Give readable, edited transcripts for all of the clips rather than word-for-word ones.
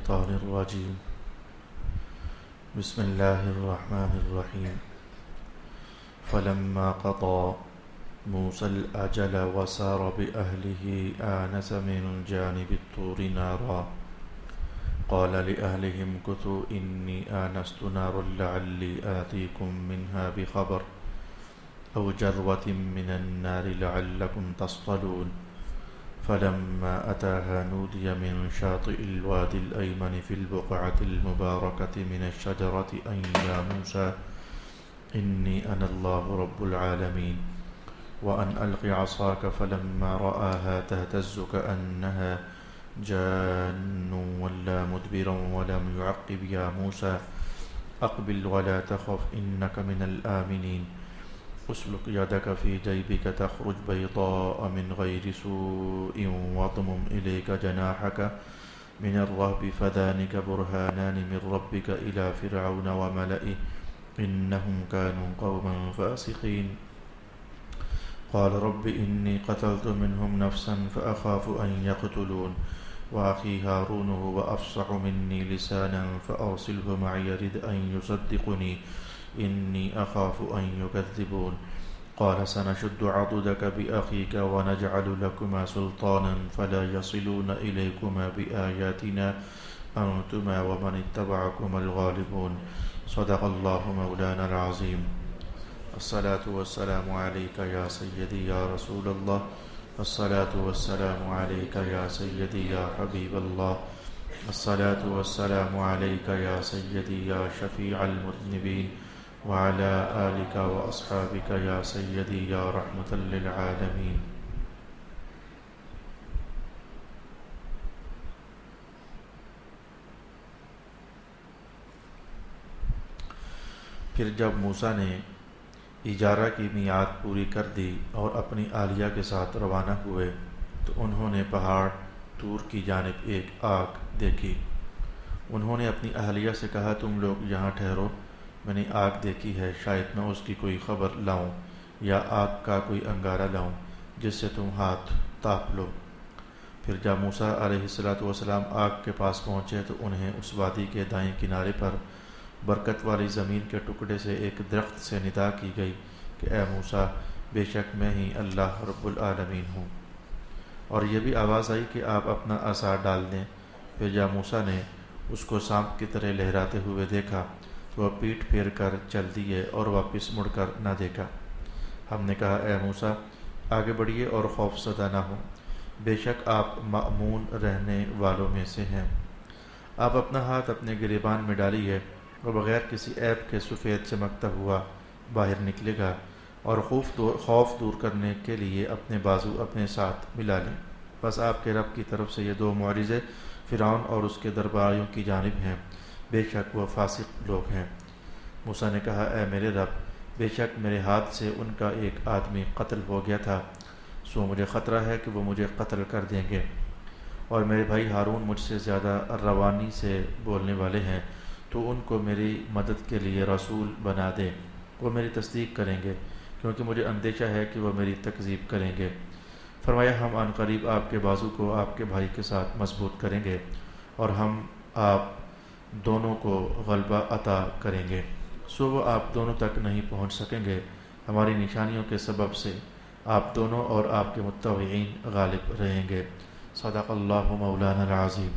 الشيطان الرجيم بسم الله الرحمن الرحيم فلما قضى موسى الأجل وسار بأهله آنس من جانب الطور نارا قال لأهلهم كثوا إني آنست نارا لعلي آتيكم منها بخبر أو جروة من النار لعلكم تصطلون فلما أتاها نودي من شاطئ الوادي الأيمن في البقعة المباركة من الشجرة أن يا موسى إني أنا الله رب العالمين وأن ألق عصاك فلما رآها تهتز كأنها جان ولا مدبرا ولم يعقب يا موسى أقبل ولا تخف إنك من الآمنين اسلك يدك في جيبك تخرج بيضاء من غير سوء واضمم إليك جناحك من الرهب فذلك برهانان من ربك إلى فرعون وملئه إنهم كانوا قوما فاسقين قال رب إني قتلت منهم نفسا فأخاف أن يقتلون وأخي هارون هو أفصح مني لسانا فأرسله معي يرد أن يصدقني إني أخاف أن يكذبون قال سنشد عضدك بأخيك ونجعل لكما سلطانا فلا يصلون إليكما بآياتنا أنتما ومن اتبعكما الغالبون صدق الله مولانا العظيم الصلاة والسلام عليك يا سيدي يا رسول الله الصلاة والسلام عليك يا سيدي يا حبيب الله الصلاة والسلام عليك يا سيدي يا شفيع المذنبين وعلى آلك وأصحابك يا سيدي يا رحمة للعالمين پھر جب موسیٰ نے اجارہ کی میعاد پوری کر دی اور اپنی اہلیہ کے ساتھ روانہ ہوئے تو انہوں نے پہاڑ طور کی جانب ایک آگ دیکھی۔ انہوں نے اپنی اہلیہ سے کہا تم لوگ یہاں ٹھہرو، میں نے آگ دیکھی ہے، شاید میں اس کی کوئی خبر لاؤں یا آگ کا کوئی انگارہ لاؤں جس سے تم ہاتھ تاپ لو۔ پھر جب موسیٰ علیہ السلام آگ کے پاس پہنچے تو انہیں اس وادی کے دائیں کنارے پر برکت والی زمین کے ٹکڑے سے ایک درخت سے ندا کی گئی کہ اے موسیٰ بے شک میں ہی اللہ رب العالمین ہوں، اور یہ بھی آواز آئی کہ آپ اپنا عصا ڈال دیں۔ پھر جب موسیٰ نے اس کو سانپ کی طرح لہراتے ہوئے دیکھا تو وہ پیٹھ پھیر کر چل دیے اور واپس مڑ کر نہ دیکھا۔ ہم نے کہا اے موسیٰ آگے بڑھیے اور خوف زدہ نہ ہو، بے شک آپ مأمون رہنے والوں میں سے ہیں۔ آپ اپنا ہاتھ اپنے گریبان میں ڈالیے اور بغیر کسی عیب کے سفید چمکتا ہوا باہر نکلے گا، اور خوف دور کرنے کے لیے اپنے بازو اپنے ساتھ ملا لیں۔ بس آپ کے رب کی طرف سے یہ دو معجزے فرعون اور اس کے درباریوں کی جانب ہیں، بے شک وہ فاسق لوگ ہیں۔ موسیٰ نے کہا اے میرے رب بے شک میرے ہاتھ سے ان کا ایک آدمی قتل ہو گیا تھا، سو مجھے خطرہ ہے کہ وہ مجھے قتل کر دیں گے، اور میرے بھائی ہارون مجھ سے زیادہ روانی سے بولنے والے ہیں، تو ان کو میری مدد کے لیے رسول بنا دے، وہ میری تصدیق کریں گے، کیونکہ مجھے اندیشہ ہے کہ وہ میری تکذیب کریں گے۔ فرمایا ہم عن قریب آپ کے بازو کو آپ کے بھائی کے ساتھ مضبوط کریں گے اور ہم آپ دونوں کو غلبہ عطا کریں گے، سو وہ آپ دونوں تک نہیں پہنچ سکیں گے، ہماری نشانیوں کے سبب سے آپ دونوں اور آپ کے متبعین غالب رہیں گے۔ صدق اللہ مولانا العظیم۔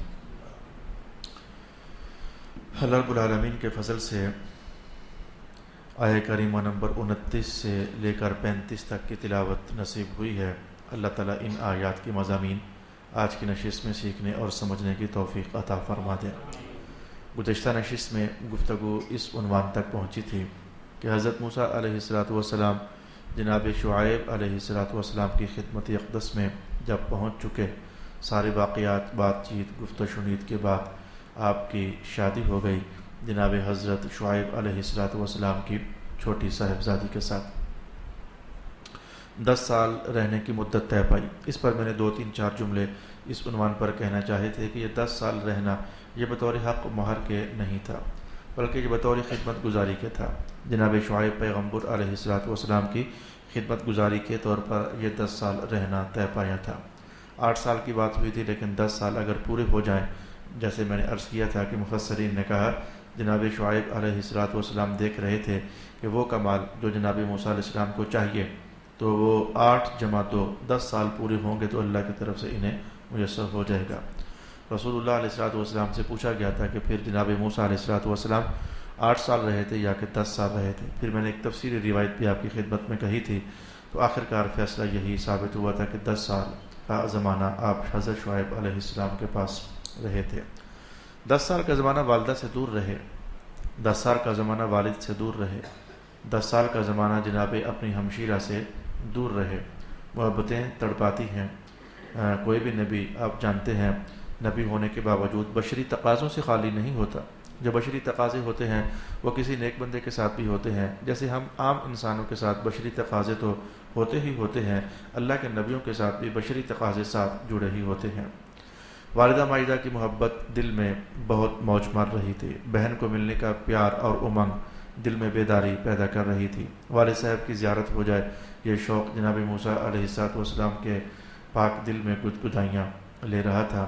اللہ رب العالمین کے فضل سے آیہ کریمہ نمبر 29 سے لے کر 35 تک کی تلاوت نصیب ہوئی ہے۔ اللہ تعالیٰ ان آیات کی مضامین آج کی نشست میں سیکھنے اور سمجھنے کی توفیق عطا فرما دے۔ گزشتہ نشست میں گفتگو اس عنوان تک پہنچی تھی کہ حضرت موسیٰ علیہ السلام جناب شعیب علیہ السلام کی خدمت اقدس میں جب پہنچ چکے، سارے واقعات بات چیت گفت و شنید کے بعد آپ کی شادی ہو گئی جناب حضرت شعیب علیہ السلام کی چھوٹی صاحبزادی کے ساتھ۔ 10 سال رہنے کی مدت طے پائی۔ اس پر میں نے 2-3-4 جملے اس عنوان پر کہنا چاہے تھے کہ یہ 10 سال رہنا یہ بطور حق مہر کے نہیں تھا، بلکہ یہ بطور خدمت گزاری کے تھا۔ جناب شعیب پیغمبر علیہ السلام کی خدمت گزاری کے طور پر یہ 10 سال رہنا طے پایا تھا۔ 8 سال کی بات ہوئی تھی، لیکن 10 سال اگر پورے ہو جائیں جیسے میں نے عرض کیا تھا کہ مفسرین نے کہا جناب شعیب علیہ السلام دیکھ رہے تھے کہ وہ کمال جو جناب موسیٰ علیہ السلام کو چاہیے تو وہ 8 جمع 2 10 سال پورے ہوں گے تو اللہ کی طرف سے انہیں میسر ہو جائے گا۔ رسول اللہ علیہ السلام سے پوچھا گیا تھا کہ پھر جناب موسیٰ علیہ السلام 8 سال رہے تھے یا کہ 10 سال رہے تھے؟ پھر میں نے ایک تفصیلی روایت بھی آپ کی خدمت میں کہی تھی، تو آخرکار فیصلہ یہی ثابت ہوا تھا کہ 10 سال کا زمانہ آپ حضرت شعیب علیہ السلام کے پاس رہے تھے۔ 10 سال کا زمانہ والدہ سے دور رہے، 10 سال کا زمانہ والد سے دور رہے، 10 سال کا زمانہ جناب اپنی ہمشیرہ سے دور رہے۔ محبتیں تڑپاتی ہیں۔ کوئی بھی نبی آپ جانتے ہیں نبی ہونے کے باوجود بشری تقاضوں سے خالی نہیں ہوتا۔ جو بشری تقاضے ہوتے ہیں وہ کسی نیک بندے کے ساتھ بھی ہوتے ہیں، جیسے ہم عام انسانوں کے ساتھ بشری تقاضے تو ہوتے ہی ہوتے ہیں، اللہ کے نبیوں کے ساتھ بھی بشری تقاضے ساتھ جڑے ہی ہوتے ہیں۔ والدہ مائدہ کی محبت دل میں بہت موج مار رہی تھی، بہن کو ملنے کا پیار اور امنگ دل میں بیداری پیدا کر رہی تھی۔ والد صاحب کی زیارت ہو جائے یہ شوق جناب موسیٰ علیہ السلام کے پاک دل میں گدگدائیاں لے رہا تھا۔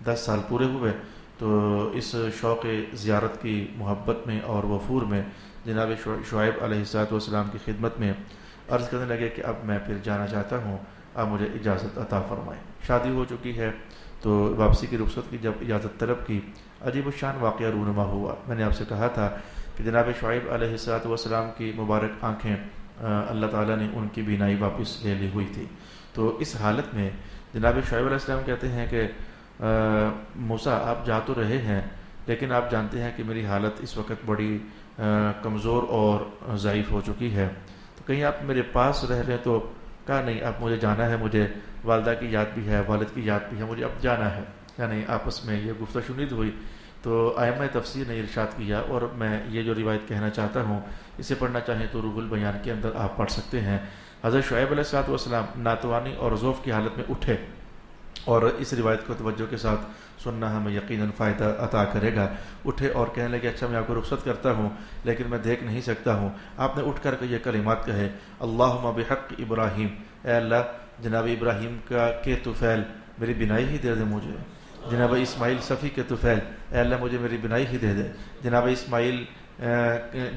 10 سال پورے ہوئے تو اس شوق زیارت کی محبت میں اور وفور میں جناب شعیب علیہ السلام کی خدمت میں عرض کرنے لگے کہ اب میں پھر جانا چاہتا ہوں، اب مجھے اجازت عطا فرمائیں۔ شادی ہو چکی ہے تو واپسی کی رخصت کی جب اجازت طلب کی، عجیب الشان واقعہ رونما ہوا۔ میں نے آپ سے کہا تھا کہ جناب شعیب علیہ السلام کی مبارک آنکھیں اللہ تعالیٰ نے ان کی بینائی واپس لے لی ہوئی تھی۔ تو اس حالت میں جناب شعیب علیہ السلام کہتے ہیں کہ موسیٰ آپ جا تو رہے ہیں لیکن آپ جانتے ہیں کہ میری حالت اس وقت بڑی کمزور اور ضعیف ہو چکی ہے، تو کہیں آپ میرے پاس رہ لیں۔ تو کہا نہیں، اب مجھے جانا ہے، مجھے والدہ کی یاد بھی ہے، والد کی یاد بھی ہے، مجھے اب جانا ہے۔ یعنی آپس میں یہ گفتہ شنید ہوئی تو ائمہ تفسیر نے ارشاد کیا، اور میں یہ جو روایت کہنا چاہتا ہوں اسے پڑھنا چاہیں تو روح البیان کے اندر آپ پڑھ سکتے ہیں۔ حضرت شعیب علیہ السلام ناتوانی اور ضعف کی حالت میں اٹھے، اور اس روایت کو توجہ کے ساتھ سننا ہمیں یقیناً فائدہ عطا کرے گا۔ اٹھے اور کہنے لگے اچھا میں آپ کو رخصت کرتا ہوں لیکن میں دیکھ نہیں سکتا ہوں۔ آپ نے اٹھ کر کے یہ کلمات کہے، اللہم بحق ابراہیم، اے اللہ جناب ابراہیم کے طفیل میری بینائی ہی دے دے مجھے، جناب اسماعیل صفی کے طفیل اے اللہ مجھے میری بینائی ہی دے دے، جناب اسماعیل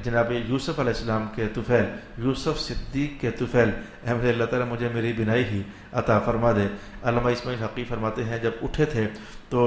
جناب یوسف علیہ السلام کے طفیل یوسف صدیق کے طفیل احمد اللہ تعالیٰ مجھے میری بینائی ہی عطا فرما دے۔ علامہ اسماعیل حقی فرماتے ہیں جب اٹھے تھے تو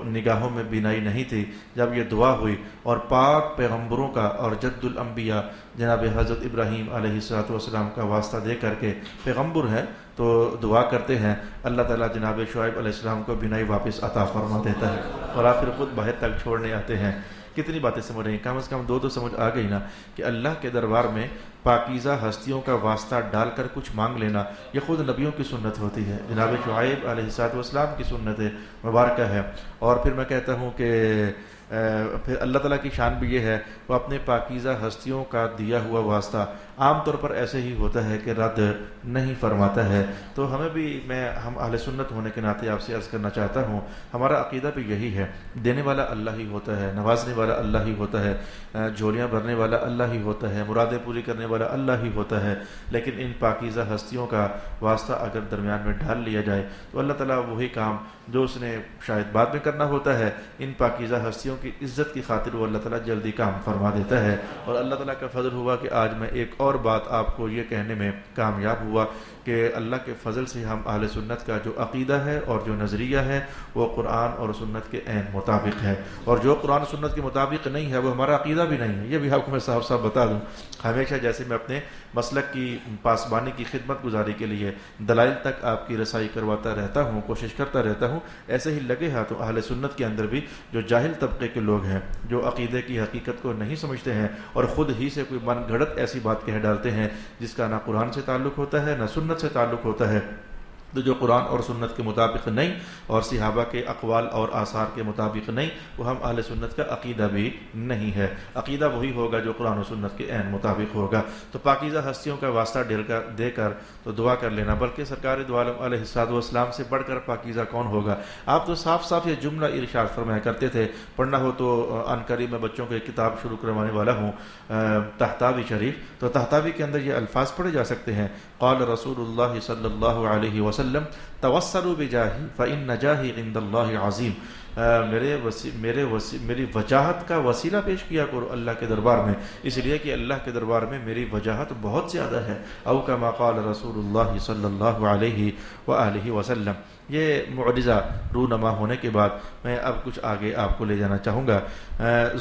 نگاہوں میں بینائی نہیں تھی، جب یہ دعا ہوئی اور پاک پیغمبروں کا اور جد الانبیاء جناب حضرت ابراہیم علیہ السلام کا واسطہ دے کر کے پیغمبر ہیں تو دعا کرتے ہیں، اللہ تعالیٰ جناب شعیب علیہ السلام کو بینائی واپس عطا فرما دیتا ہے، اور آپ پھر خود باہر تک چھوڑنے آتے ہیں۔ کتنی باتیں سمجھ رہی ہیں، کم از کم دو سمجھ آ گئی نا کہ اللہ کے دربار میں پاکیزہ ہستیوں کا واسطہ ڈال کر کچھ مانگ لینا یہ خود نبیوں کی سنت ہوتی ہے، جناب شعیب علیہ السلام کی سنت مبارکہ ہے۔ اور پھر میں کہتا ہوں کہ پھر اللہ تعالیٰ کی شان بھی یہ ہے وہ اپنے پاکیزہ ہستیوں کا دیا ہوا واسطہ عام طور پر ایسے ہی ہوتا ہے کہ رد نہیں فرماتا ہے۔ تو ہمیں بھی ہم اہل سنت ہونے کے ناطے آپ سے عرض کرنا چاہتا ہوں ہمارا عقیدہ بھی یہی ہے، دینے والا اللہ ہی ہوتا ہے، نوازنے والا اللہ ہی ہوتا ہے، جھولیاں بھرنے والا اللہ ہی ہوتا ہے، مرادیں پوری کرنے والا اللہ ہی ہوتا ہے، لیکن ان پاکیزہ ہستیوں کا واسطہ اگر درمیان میں ڈال لیا جائے تو اللہ تعالیٰ وہی کام جو اس نے شاید بعد میں کرنا ہوتا ہے ان پاکیزہ ہستیوں کی عزت کی خاطر وہ اللہ تعالیٰ جلدی کام فرما دیتا ہے۔ اور اللہ تعالیٰ کا فضل ہوا کہ آج میں ایک اور بات آپ کو یہ کہنے میں کامیاب ہوا کہ اللہ کے فضل سے ہم اہل سنت کا جو عقیدہ ہے اور جو نظریہ ہے وہ قرآن اور سنت کے عین مطابق ہے، اور جو قرآن و سنت کے مطابق نہیں ہے وہ ہمارا عقیدہ بھی نہیں ہے۔ یہ بھی آپ کو میں صاف صاف بتا دوں، ہمیشہ جیسے میں اپنے مسلک کی پاسبانی کی خدمت گزاری کے لیے دلائل تک آپ کی رسائی کرواتا رہتا ہوں، کوشش کرتا رہتا ہوں، ایسے ہی لگے ہاتھوں اہل سنت کے اندر بھی جو جاہل طبقے کے لوگ ہیں، جو عقیدے کی حقیقت کو نہیں سمجھتے ہیں اور خود ہی سے کوئی من گھڑت ایسی بات کہہ ڈالتے ہیں جس کا نہ قرآن سے تعلق ہوتا ہے نہ سنت سے تعلق ہوتا ہے، تو جو قرآن اور سنت کے مطابق نہیں اور صحابہ کے اقوال اور آثار کے مطابق نہیں وہ ہم اہل سنت کا عقیدہ بھی نہیں ہے۔ عقیدہ وہی ہوگا جو قرآن و سنت کے عین مطابق ہوگا۔ تو پاکیزہ ہستیوں کا واسطہ دے کر تو دعا کر لینا، بلکہ سرکار دو عالم علیہ السلام سے بڑھ کر پاکیزہ کون ہوگا؟ آپ تو صاف صاف یہ جملہ ارشاد فرمایا کرتے تھے، پڑھنا ہو تو عن قریب میں بچوں کو ایک کتاب شروع کروانے والا ہوں، طحطاوی شریف، تو طحطاوی کے اندر یہ الفاظ پڑھے جا سکتے ہیں، قال رسول اللہ صلی اللہ علیہ وسلم توسلوا بجاہی فإن جاہی عند اللہ عظیم۔ میری وجاہت کا وسیلہ پیش کیا کرو اللہ کے دربار میں، اس لیے کہ اللہ کے دربار میں میری وجاہت بہت زیادہ ہے۔ او کما قال رسول اللہ صلی اللہ علیہ وآلہ وسلم۔ یہ معجزہ رونما ہونے کے بعد میں اب کچھ آگے آپ کو لے جانا چاہوں گا۔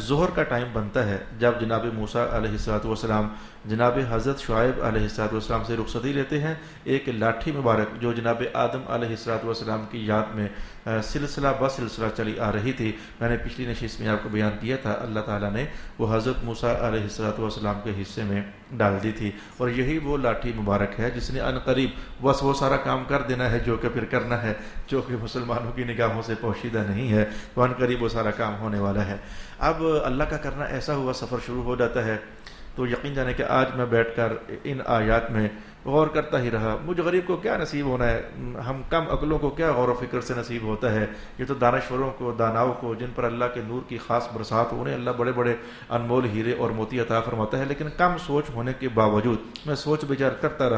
ظہر کا ٹائم بنتا ہے جب جناب موسیٰ علیہ السلام جناب حضرت شعیب علیہ السلام سے رخصتی لیتے ہیں۔ ایک لاٹھی مبارک جو جناب آدم علیہ السلام کی یاد میں سلسلہ بسلسلہ چلی آ رہی تھی، میں نے پچھلی نشست میں آپ کو بیان کیا تھا، اللہ تعالیٰ نے وہ حضرت موسیٰ علیہ السلام کے حصے میں ڈال دی تھی، اور یہی وہ لاٹھی مبارک ہے جس نے ان قریب بس وہ سارا کام کر دینا ہے جو کہ پھر کرنا ہے، جو کہ مسلمانوں کی نگاہوں سے پوشیدہ نہیں ہے، تو ان قریب وہ سارا کام ہونے والا ہے۔ اب اللہ کا کرنا ایسا ہوا، سفر شروع ہو جاتا ہے، تو یقین جانے کہ آج میں بیٹھ کر ان آیات میں غور کرتا ہی رہا، مجھ غریب کو کیا نصیب ہونا ہے، ہم کم عقلوں کو کیا غور و فکر سے نصیب ہوتا ہے، یہ تو دانشوروں کو، داناؤں کو، جن پر اللہ کے نور کی خاص برسات ہو، انہیں اللہ بڑے بڑے انمول ہیرے اور موتی عطا فرماتا ہے، لیکن کم سوچ ہونے کے باوجود میں سوچ بچار کرتا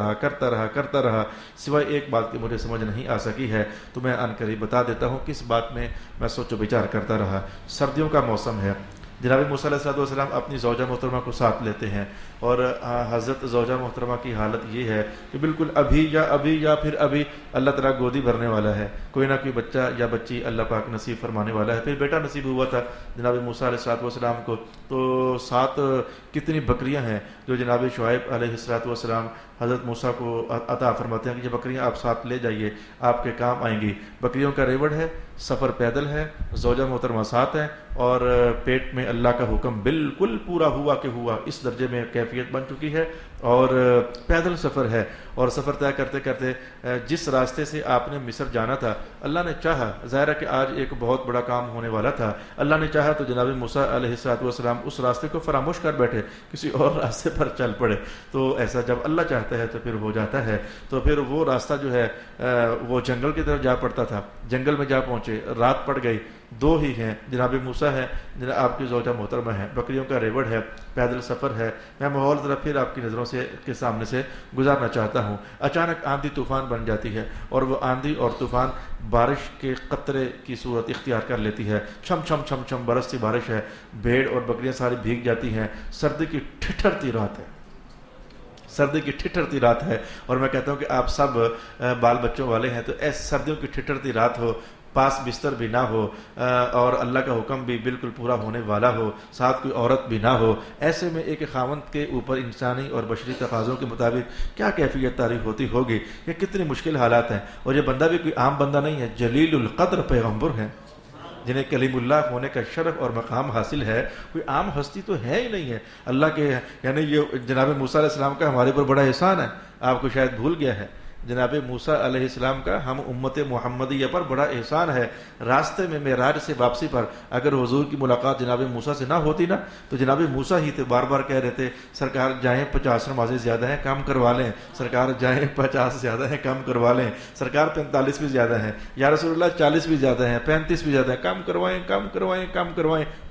رہا، سوائے ایک بات کی مجھے سمجھ نہیں آ سکی ہے، تو میں ان قریب بتا دیتا ہوں کس بات میں میں سوچ و بچار کرتا رہا۔ سردیوں کا موسم ہے، جناب موسیٰ علیہ السلام اپنی زوجہ محترمہ کو ساتھ لیتے ہیں، اور حضرت زوجہ محترمہ کی حالت یہ ہے کہ بالکل ابھی یا پھر ابھی اللہ تعالیٰ گودی بھرنے والا ہے، کوئی نہ کوئی بچہ یا بچی اللہ پاک نصیب فرمانے والا ہے۔ پھر بیٹا نصیب ہوا تھا جناب موسیٰ علیہ السلام کو، تو 7 کتنی بکریاں ہیں جو جناب شعیب علیہ السلام حضرت موسیٰ کو عطا فرماتے ہیں کہ یہ بکریاں آپ ساتھ لے جائیے، آپ کے کام آئیں گی۔ بکریوں کا ریوڑ ہے، سفر پیدل ہے، زوجہ محترمہ ساتھ ہیں، اور پیٹ میں اللہ کا حکم بالکل پورا ہوا کہ ہوا، اس درجے میں کیفیت بن چکی ہے، اور پیدل سفر ہے، اور سفر طے کرتے کرتے جس راستے سے آپ نے مصر جانا تھا، اللہ نے چاہا، ظاہر ہے کہ آج ایک بہت بڑا کام ہونے والا تھا، اللہ نے چاہا تو جناب موسیٰ علیہ السلام اس راستے کو فراموش کر بیٹھے، کسی اور راستے پر چل پڑے، تو ایسا جب اللہ چاہتا ہے تو پھر ہو جاتا ہے۔ تو پھر وہ راستہ جو ہے وہ جنگل کی طرف جا پڑتا تھا، جنگل میں جا پہنچے، رات پڑ گئی، 2 ہی ہیں، جناب موسیٰ ہے، جناب آپ کی زوجہ محترمہ ہے، بکریوں کا ریوڑ ہے، پیدل سفر ہے۔ میں ماحول ذرا پھر آپ کی نظروں سے کے سامنے سے گزارنا چاہتا ہوں۔ اچانک آندھی طوفان بن جاتی ہے، اور وہ آندھی اور طوفان بارش کے قطرے کی صورت اختیار کر لیتی ہے، چھم چھم چھم چھم برستی بارش ہے، بھیڑ اور بکریاں ساری بھیگ جاتی ہیں، سردی کی ٹھٹھرتی رات ہے، اور میں کہتا ہوں کہ آپ سب بال بچوں والے ہیں، تو ایس سردیوں کی ٹھٹھرتی رات ہو، پاس بستر بھی نہ ہو، اور اللہ کا حکم بھی بالکل پورا ہونے والا ہو، ساتھ کوئی عورت بھی نہ ہو، ایسے میں ایک خاوند کے اوپر انسانی اور بشری تقاضوں کے مطابق کیا کیفیت تعریف ہوتی ہوگی، یہ کتنی مشکل حالات ہیں، اور یہ بندہ بھی کوئی عام بندہ نہیں ہے، جلیل القدر پیغمبر ہیں، جنہیں کلیم اللہ ہونے کا شرف اور مقام حاصل ہے، کوئی عام ہستی تو ہے ہی نہیں ہے اللہ کے، یعنی یہ جناب موسیٰ علیہ السلام کا ہمارے پر بڑا احسان ہے، آپ کو شاید بھول گیا ہے، جناب موسیٰ علیہ السلام کا ہم امت محمدیہ پر بڑا احسان ہے۔ راستے میں معراج سے واپسی پر اگر حضور کی ملاقات جناب موسیٰ سے نہ ہوتی نا، تو جناب موسیٰ ہی تھے، بار بار کہہ رہے تھے سرکار جائیں 50 نمازیں زیادہ ہیں کم کروا لیں، سرکار جائیں 50 زیادہ ہیں کم کروا لیں، سرکار 45 بھی زیادہ ہیں، یا رسول اللہ 40 بھی زیادہ ہیں، 35 بھی زیادہ ہیں، کم کروائیں،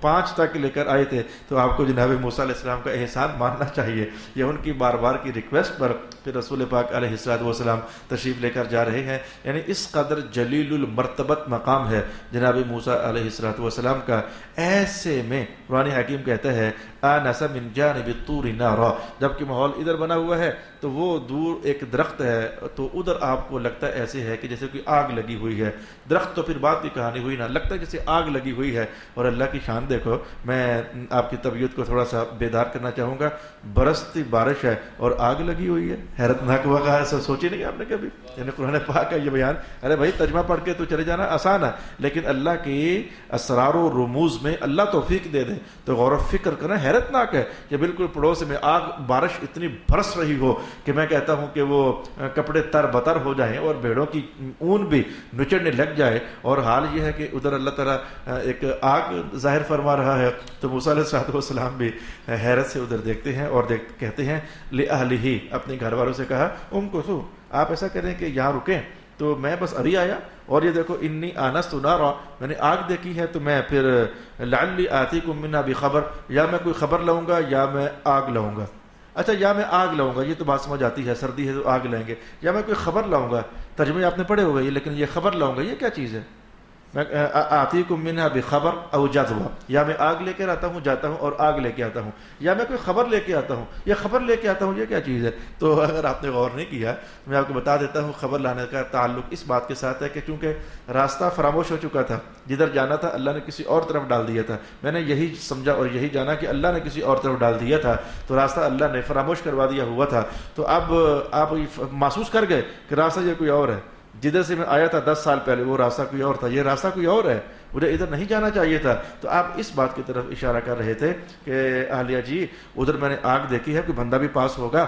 5 تک لے کر آئے تھے۔ تو آپ کو جناب موسیٰ علیہ السلام کا احسان ماننا چاہیے، یہ ان کی بار بار کی ریکویسٹ پر پھر رسول پاک علیہ السلام تشریف لے کر جا رہے ہیں، یعنی اس قدر جلیل المرتبت مقام ہے جناب موسیٰ علیہ السلام کا۔ ایسے میں قرآن حکیم کہتا ہے آنس من جانب الطور نارا، جبکہ ماحول ادھر بنا ہوا ہے تو وہ دور ایک درخت ہے، تو ادھر آپ کو لگتا ہے ایسے ہے کہ جیسے کوئی آگ لگی ہوئی ہے، درخت تو پھر بات کی کہانی ہوئی نا، لگتا ہے جیسے آگ لگی ہوئی ہے، اور اللہ کی شان دیکھو۔ میں آپ کی طبیعت کو تھوڑا سا بیدار کرنا چاہوں گا، برستی بارش ہے اور آگ لگی ہوئی ہے، حیرت ناک واقعہ ہے، سوچی نہیں آپ نے کبھی، یعنی قرآن پاک کا یہ بیان، ارے بھائی ترجمہ پڑھ کے تو چلے جانا آسان ہے، لیکن اللہ کی اسرار و رموز میں اللہ توفیق دے دے تو غور و فکر کرنا حیرت ناک ہے کہ بالکل پڑوس میں آگ، بارش اتنی برس رہی ہو کہ میں کہتا ہوں کہ وہ کپڑے تر بتر ہو جائیں اور بھیڑوں کی اون بھی نچڑنے لگ جائے، اور حال یہ ہے کہ ادھر اللہ تعالیٰ ایک آگ ظاہر فرما رہا ہے، تو موسیٰ علیہ السلام بھی حیرت سے ادھر دیکھتے ہیں اور کہتے ہیں لِأَهْلِهِ، اپنے گھر والوں سے کہا امکثوا، آپ ایسا کریں کہ یہاں رکیں، تو میں بس ابھی آیا، اور یہ دیکھو انی آنست نارا، میں نے آگ دیکھی ہے، تو میں پھر لعلی آتیکم منہا بخبر، یا میں کوئی خبر لاؤں گا یا میں آگ لاؤں گا۔ اچھا، یا میں آگ لاؤں گا، یہ تو بات سمجھ آتی ہے، سردی ہے تو آگ لیں گے، یا میں کوئی خبر لاؤں گا، ترجمے آپ نے پڑھے ہوگا یہ، لیکن یہ خبر لاؤں گا یہ کیا چیز ہے؟ میں آتیکم منہا بخبر او جذبہ، یا میں آگ لے کر آتا ہوں جاتا ہوں اور آگ لے کے آتا ہوں، یا میں کوئی خبر لے کے آتا ہوں یا خبر لے کے آتا ہوں، یہ کیا چیز ہے؟ تو اگر آپ نے غور نہیں کیا، میں آپ کو بتا دیتا ہوں، خبر لانے کا تعلق اس بات کے ساتھ ہے کہ چونکہ راستہ فراموش ہو چکا تھا، جدھر جانا تھا اللہ نے کسی اور طرف ڈال دیا تھا، میں نے یہی سمجھا اور یہی جانا کہ اللہ نے کسی اور طرف ڈال دیا تھا، تو راستہ اللہ نے فراموش کروا دیا ہوا تھا، تو اب آپ محسوس کر گئے کہ راستہ یہ کوئی اور ہے، جدھر سے میں آیا تھا 10 سال پہلے وہ راستہ کوئی اور تھا، یہ راستہ کوئی اور ہے، مجھے ادھر نہیں جانا چاہیے تھا۔ تو آپ اس بات کی طرف اشارہ کر رہے تھے کہ اہلیہ جی ادھر میں نے آگ دیکھی ہے، کوئی بندہ بھی پاس ہوگا،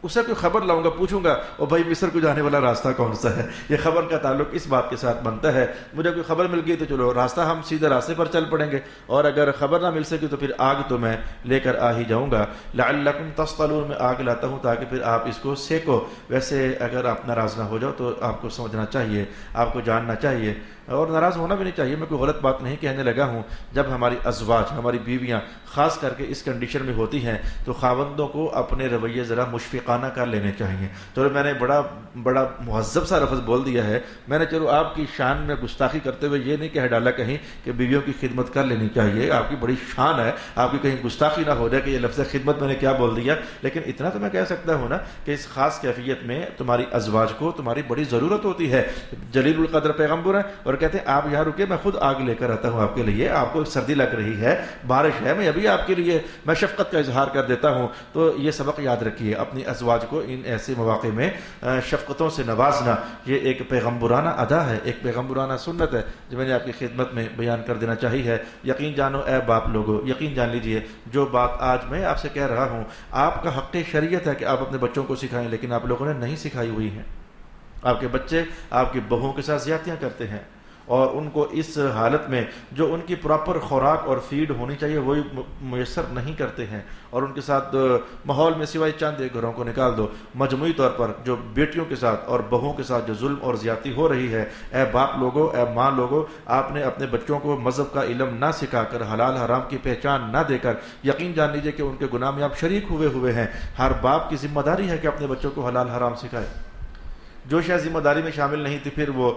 اسے کوئی خبر لاؤں گا، پوچھوں گا اور بھائی مصر کو جانے والا راستہ کون سا ہے؟ یہ خبر کا تعلق اس بات کے ساتھ بنتا ہے، مجھے کوئی خبر مل گئی تو چلو راستہ ہم سیدھے راستے پر چل پڑیں گے، اور اگر خبر نہ مل سکی تو پھر آگ تو میں لے کر آ ہی جاؤں گا۔ لعلکم تصطلون، میں آگ لاتا ہوں تاکہ پھر آپ اس کو سیکو۔ ویسے اگر آپ ناراض نہ ہو جاؤ تو آپ کو سمجھنا چاہیے، آپ کو جاننا چاہیے، اور ناراض ہونا بھی نہیں چاہیے، میں کوئی غلط بات نہیں کہنے لگا ہوں۔ جب ہماری ازواج، ہماری بیویاں خاص کر کے اس کنڈیشن میں ہوتی ہیں تو خاوندوں کو اپنے رویے ذرا مشفقانہ کر لینے چاہیے۔ چلو میں نے بڑا مہذب سا لفظ بول دیا ہے، میں نے چلو آپ کی شان میں گستاخی کرتے ہوئے یہ نہیں کہہ ڈالا کہیں کہ بیویوں کی خدمت کر لینی چاہیے، آپ کی بڑی شان ہے، آپ کی کہیں گستاخی نہ ہو جائے کہ یہ لفظ خدمت میں نے کیا بول دیا، لیکن اتنا تو میں کہہ سکتا ہوں نا کہ اس خاص کیفیت میں تمہاری ازواج کو تمہاری بڑی ضرورت ہوتی ہے۔ جلیل القدر پیغمبر ہیں اور کہتے ہیں آپ یہاں رکے، میں خود آگ لے کر آتا ہوں آپ کے لیے، آپ کو سردی لگ رہی ہے، بارش ہے، میں ابھی آپ کے لیے میں شفقت کا اظہار کر دیتا ہوں۔ تو یہ سبق یاد رکھیے، اپنی ازواج کو ان ایسے مواقع میں شفقتوں سے نوازنا، یہ ایک پیغمبرانہ ادا ہے، ایک پیغمبرانہ سنت ہے جو میں نے آپ کی خدمت میں بیان کر دینا چاہی ہے۔ یقین جانو اے باپ لوگو، یقین جان لیجئے جو بات آج میں آپ سے کہہ رہا ہوں، آپ کا حق شریعت ہے کہ آپ اپنے بچوں کو سکھائیں، لیکن آپ لوگوں نے نہیں سکھائی ہوئی ہیں۔ آپ کے بچے آپ کی بہوؤں کے ساتھ زیادتیاں کرتے ہیں، اور ان کو اس حالت میں جو ان کی پراپر خوراک اور فیڈ ہونی چاہیے وہی میسر نہیں کرتے ہیں، اور ان کے ساتھ ماحول میں سوائے چند ایک گھروں کو نکال دو، مجموعی طور پر جو بیٹیوں کے ساتھ اور بہوؤں کے ساتھ جو ظلم اور زیادتی ہو رہی ہے، اے باپ لوگوں، اے ماں لوگوں، آپ نے اپنے بچوں کو مذہب کا علم نہ سکھا کر، حلال حرام کی پہچان نہ دے کر، یقین جان لیجیے کہ ان کے گناہ میں آپ شریک ہوئے ہیں۔ ہر باپ کی ذمہ داری ہے کہ اپنے بچوں کو حلال حرام سکھائے۔ جو شاید ذمہ داری میں شامل نہیں تھی پھر وہ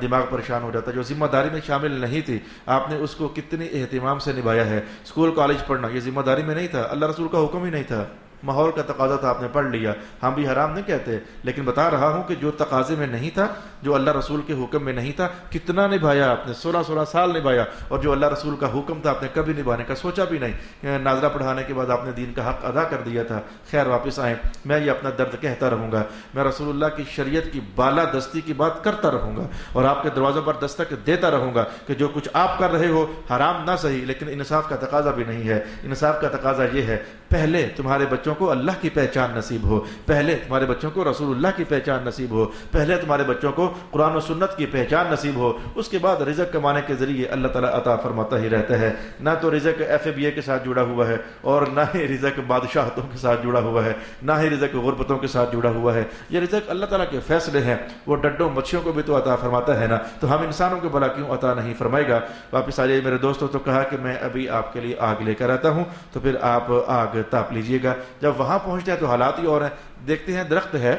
دماغ پریشان ہو جاتا، جو ذمہ داری میں شامل نہیں تھی آپ نے اس کو کتنی اہتمام سے نبھایا ہے۔ اسکول کالج پڑھنا یہ ذمہ داری میں نہیں تھا، اللہ رسول کا حکم ہی نہیں تھا، ماحول کا تقاضا تھا، آپ نے پڑھ لیا۔ ہم بھی حرام نہیں کہتے، لیکن بتا رہا ہوں کہ جو تقاضے میں نہیں تھا، جو اللہ رسول کے حکم میں نہیں تھا، کتنا نبھایا آپ نے، 16 سال نبھایا، اور جو اللہ رسول کا حکم تھا آپ نے کبھی نبھانے کا سوچا بھی نہیں۔ ناظرہ پڑھانے کے بعد آپ نے دین کا حق ادا کر دیا تھا۔ خیر واپس آئیں، میں یہ اپنا درد کہتا رہوں گا، میں رسول اللہ کی شریعت کی بالا دستی کی بات کرتا رہوں گا، اور آپ کے دروازوں پر دستک دیتا رہوں گا کہ جو کچھ آپ کر رہے ہو حرام نہ صحیح، لیکن انصاف کا تقاضا بھی نہیں ہے۔ انصاف کا تقاضا یہ ہے پہلے تمہارے بچوں کو اللہ کی پہچان نصیب ہو، پہلے تمہارے بچوں کو رسول اللہ کی پہچان نصیب ہو، پہلے تمہارے بچوں کو قرآن و سنت کی پہچان نصیب ہو، اس کے بعد رزق کمانے کے ذریعے اللہ تعالیٰ عطا فرماتا ہی رہتا ہے۔ نہ تو رزق FABA کے ساتھ جڑا ہوا ہے، اور نہ ہی رزق بادشاہتوں کے ساتھ جڑا ہوا ہے، نہ ہی رزق غربتوں کے ساتھ جڑا ہوا ہے۔ یہ رزق اللہ تعالیٰ کے فیصلے ہیں، وہ ڈڈوں مچھیوں کو بھی تو عطا فرماتا ہے نا، تو ہم انسانوں کو بھلا کیوں عطا نہیں فرمائے گا؟ واپس آ جائیے میرے دوستوں، تو کہا کہ میں ابھی آپ کے لیے آگ لے کر آتا ہوں، تو پھر آپ آگ تاپ لیجئے گا۔ جب وہاں پہنچتے ہیں تو حالات ہی اور ہیں، دیکھتے ہیں درخت ہے،